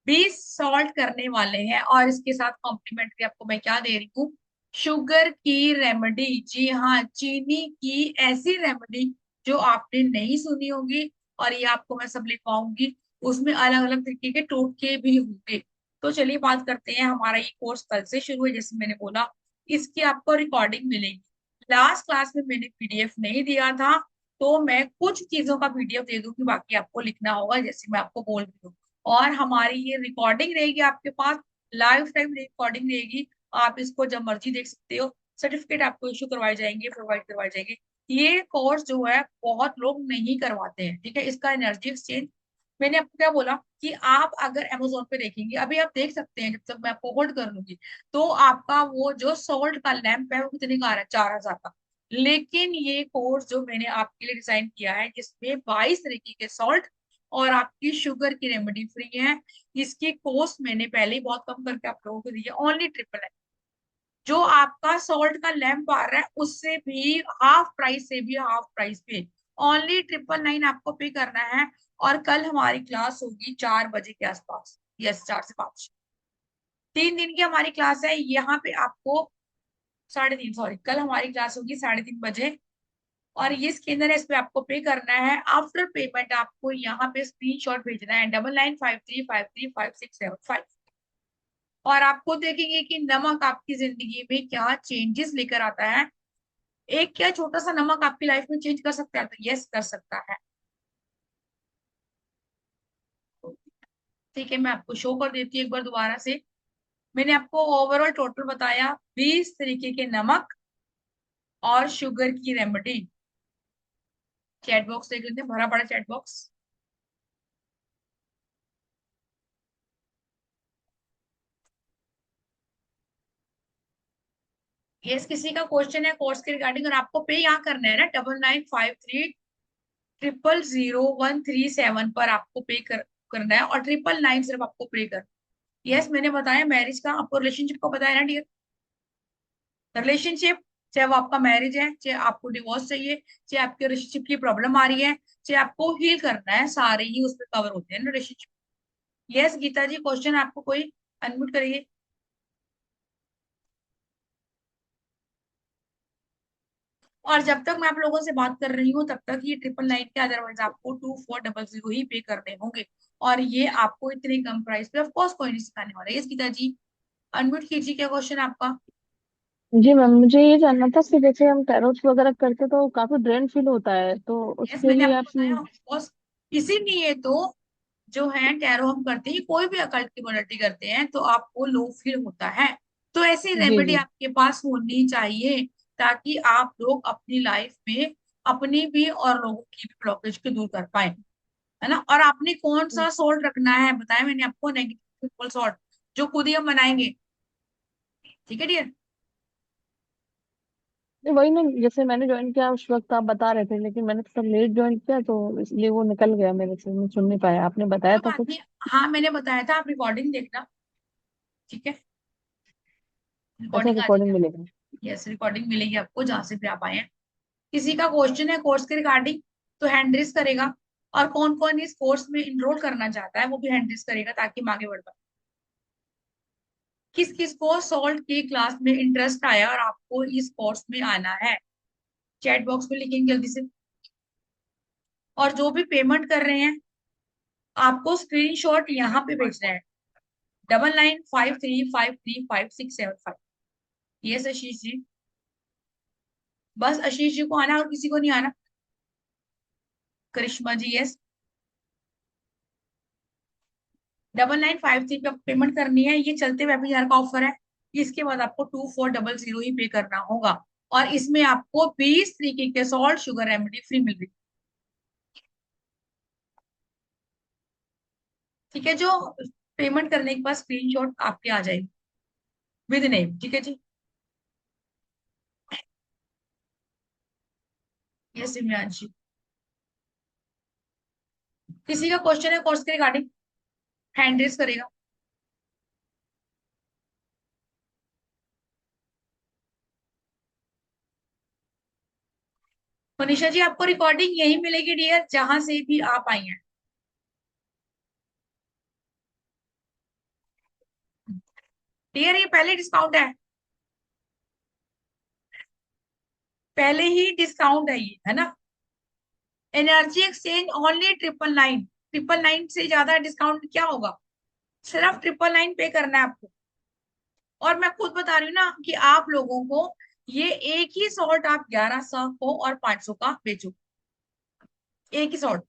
20 सॉल्ट करने वाले हैं, और इसके साथ कॉम्प्लीमेंट्री आपको मैं क्या दे रही हूँ, शुगर की रेमेडी। जी हाँ, चीनी की ऐसी रेमेडी जो आपने नहीं सुनी होगी, और ये आपको मैं सब लिखवाऊंगी, उसमें अलग अलग तरीके के टोटके भी होंगे। तो चलिए बात करते हैं, हमारा ये कोर्स कल से शुरू है, जैसे मैंने बोला, इसकी आपको रिकॉर्डिंग मिलेगी। लास्ट क्लास में मैंने पीडीएफ नहीं दिया था, तो मैं कुछ चीजों का पीडीएफ दे दूंगी, बाकी आपको लिखना होगा, जैसे मैं आपको बोल रही हूँ। और हमारी ये रिकॉर्डिंग रहेगी आपके पास, लाइफ टाइम रिकॉर्डिंग रहेगी, आप इसको जब मर्जी देख सकते हो। सर्टिफिकेट आपको इशू करवाए जाएंगे, प्रोवाइड करवाए जाएंगे। ये कोर्स जो है बहुत लोग नहीं करवाते हैं, ठीक है, इसका एनर्जी एक्सचेंज। मैंने आपको क्या बोला कि आप अगर अमेजोन पे देखेंगे, अभी आप देख सकते हैं, जब तक मैं आपको होल्ड कर लूंगी, तो आपका वो जो सोल्ट का लैंप है वो कितने का आ रहा है, 4,000 का। लेकिन ये कोर्स जो मैंने आपके लिए डिजाइन किया है, जिसमें 22 तरीके के सॉल्ट और आपकी शुगर की रेमेडी फ्री है, इसकी कॉस्ट मैंने पहले ही बहुत कम करके आप लोगों को दी है, ओनली 999। जो आपका सॉल्ट का लैंप आ रहा है उससे भी हाफ प्राइस, से भी हाफ प्राइस पे, ओनली 999 आपको पे करना है। और कल हमारी क्लास होगी 4 बजे के आसपास, यस, 4 से 5, 3 दिन की हमारी क्लास है। यहाँ पे आपको 3:30, सॉरी, कल हमारी क्लास होगी 3:30 बजे, और ये स्कैनर है, इस पे आपको पे करना है। आफ्टर पेमेंट आपको यहाँ पे स्क्रीनशॉट भेजना है, 9953535675, और आपको देखेंगे कि नमक आपकी जिंदगी में क्या चेंजेस लेकर आता है। एक क्या छोटा सा नमक आपकी लाइफ में चेंज कर सकता है, तो यस कर सकता है। ठीक है, मैं आपको शो कर देती हूँ एक बार दोबारा से। मैंने आपको ओवरऑल टोटल बताया, 20 तरीके के नमक और शुगर की रेमेडी। चैट बॉक्स देख लेते हैं, भरा पड़ा चैट बॉक्स। यस, किसी का क्वेश्चन है कोर्स के रिगार्डिंग, और आपको पे यहाँ करना है ना, 9953000137 पर आपको पे करना है, और 999 सिर्फ आपको पे कर। यस, मैंने बताया मैरिज का आपको, रिलेशनशिप का बताया ना डियर, रिलेशनशिप, चाहे वो आपका मैरिज है, चाहे आपको डिवोर्स चाहिए, चाहे आपके रिलेशनशिप की प्रॉब्लम आ रही है, चाहे आपको हील करना है, सारे ही उसमें कवर होते हैं ना रिलेशनशिप। यस गीता जी, क्वेश्चन आपको कोई, अनम्यूट करिए। और जब तक मैं आप लोगों से बात कर रही हूँ तब तक ये 999 के, अदरवाइज आपको 2400 ही पे करने होंगे, और ये आपको इतने कम प्राइस पे ऑफकोर्स कोई नहीं सिखाने वाला। यस गीता जी, अनम्यूट कीजिए, क्या क्वेश्चन है आपका। जी मैम, मुझे ये जानना था कि जैसे हम टैरोट वगैरह करते तो काफी ड्रेन फील होता है, तो यस, उसके मैंने लिए आपको आप। बताया ऑफकोर्स, इसीलिए तो जो है टैरो हम करते हैं, कोई भी अकल्ट की मॉडलिटी करते हैं तो आपको लो फील होता है, तो ऐसी जी रेमेडी जी। आपके पास होनी चाहिए, ताकि आप लोग अपनी लाइफ में अपनी भी और लोगों की भी ब्लॉकेज को दूर कर पाए, है ना। और आपने कौन सा सॉल्ट रखना है बताया मैंने आपको, नेगेटिव सॉल्ट, जो खुद ही हम बनाएंगे, ठीक है डियर। नहीं, वही ना, जैसे मैंने ज्वाइन किया उस वक्त आप बता रहे थे, लेकिन मैंने थोड़ा लेट ज्वाइन किया तो इसलिए वो निकल गया मेरे से, मैं सुन नहीं पाया, आपने बताया कोई था बात नहीं, कुछ। हाँ मैंने बताया था, आप रिकॉर्डिंग देखना, ठीक है, अच्छा, रिकॉर्डिंग आ रिकॉर्डिंग जाएगी। मिलेगा। यस, रिकॉर्डिंग मिलेगी आपको जहां से भी आप आए हैं। किसी का क्वेश्चन है कोर्स के रिगार्डिंग तो हैंड रेस करेगा, और कौन कौन इस कोर्स में इनरोल करना चाहता है वो भी हैंड रेस करेगा, ताकि हम आगे बढ़ पाए। किस किस को सॉल्ट की क्लास में इंटरेस्ट आया और आपको इस कोर्स में आना है, चैट बॉक्स में लिखेंगे जल्दी से। और जो भी पेमेंट कर रहे हैं, आपको स्क्रीनशॉट यहाँ पे भेजना है, 9953535675। यस आशीष जी, बस आशीष जी को आना और किसी को नहीं आना। करिश्मा जी, यस, 9953 पे पेमेंट करनी है, ये चलते वेबिनार का ऑफर है, इसके बाद आपको 2400 ही पे करना होगा। और इसमें आपको 20 तरीके के सॉल्ट शुगर रेमेडी फ्री मिल रही है। ठीक है, जो पेमेंट करने के बाद स्क्रीनशॉट आपके आ जाएगी विद नेम। ठीक है जी, ये सिमरांशी। किसी का क्वेश्चन है कोर्स के रिगार्डिंग, हैंड रेस करेगा। मनीषा जी, आपको रिकॉर्डिंग यही मिलेगी डियर, जहां से भी आप आई हैं। डियर ये पहले डिस्काउंट पहले ही डिस्काउंट है ये, है ना। Energy exchange only 999। 999 से ज्यादा डिस्काउंट क्या होगा, सिर्फ 999 पे करना है आपको। और मैं खुद बता रही हूँ ना कि आप लोगों को ये एक ही सॉल्ट आप 1100 को और 500 का बेचो, एक ही सॉल्ट।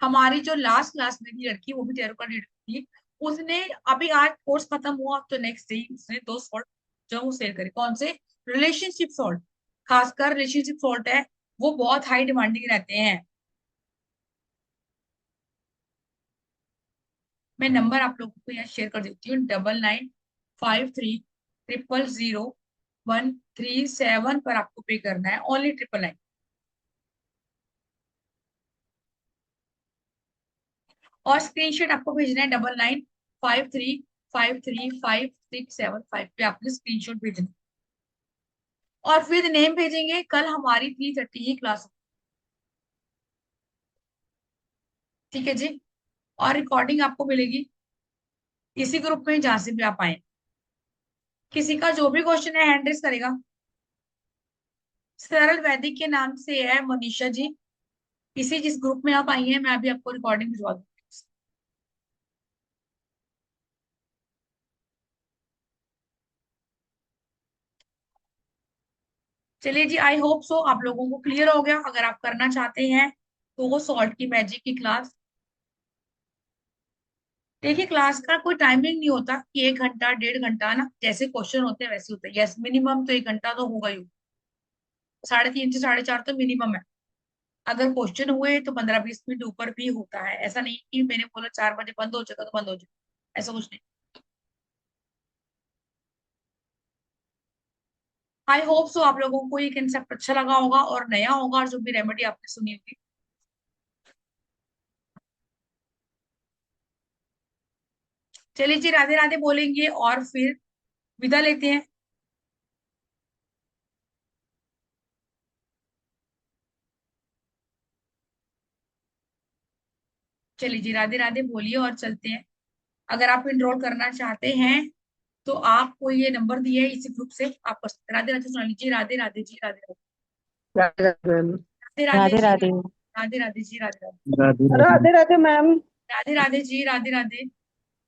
हमारी जो लास्ट क्लास में थी लड़की, वो भी तेरह का डेट थी, उसने अभी आज कोर्स खत्म हुआ तो नेक्स्ट डे उसने 2 सॉल्ट जो वो सेल करे। कौन से, रिलेशनशिप सॉल्ट, खासकर रिलेशनशिप सॉल्ट है, वो बहुत हाई डिमांडिंग रहते हैं। मैं नंबर आप लोगों को यहाँ शेयर कर देती हूँ, 9953000137 पर आपको पे करना है, ओनली 999। और स्क्रीनशॉट आपको भेजना है 9953535675 पे आपने स्क्रीनशॉट भेजना। और फिर नेम भेजेंगे, कल हमारी 3:30 ही क्लास। ठीक है जी, और रिकॉर्डिंग आपको मिलेगी इसी ग्रुप में जहां से भी आप आए। किसी का जो भी क्वेश्चन है हैंड रेस करेगा। सरल वैदिक के नाम से है मनीषा जी, इसी जिस ग्रुप में आप आई हैं, मैं अभी आपको रिकॉर्डिंग भिजवा दूंगी। चलिए जी, आई होप सो आप लोगों को क्लियर हो गया। अगर आप करना चाहते हैं तो वो सॉल्ट की मैजिक की क्लास, देखिए क्लास का कोई टाइमिंग नहीं होता कि 1 घंटा 1.5 घंटा ना, जैसे क्वेश्चन होते हैं वैसे होते हैं। यस, मिनिमम तो 1 घंटा तो होगा ही, 3:30 से 4:30 तो मिनिमम है। अगर क्वेश्चन हुए तो 15-20 मिनट ऊपर भी होता है। ऐसा नहीं कि मैंने बोला 4 बजे बंद हो जाएगा तो बंद हो जाएगा, ऐसा कुछ नहीं। आई होप सो आप लोगों को ये कंसेप्ट अच्छा लगा होगा और नया होगा, और जो भी रेमेडी आपने सुनी होगी। चलिए जी, राधे राधे बोलेंगे और फिर विदा लेते हैं। चलिए जी, राधे राधे बोलिए और चलते हैं। अगर आप इनरोल करना चाहते हैं तो आपको ये नंबर दिया है, इसी ग्रुप से आप कर सकते हैं। राधे राधे सुना लीजिए, राधे राधे जी, राधे राधे राधे मैम। राधे, राधे राधे राधे जी, राधे। राधे राधे जी, राधे राधे, राधे राधे मैम। राधे राधे जी, राधे राधे।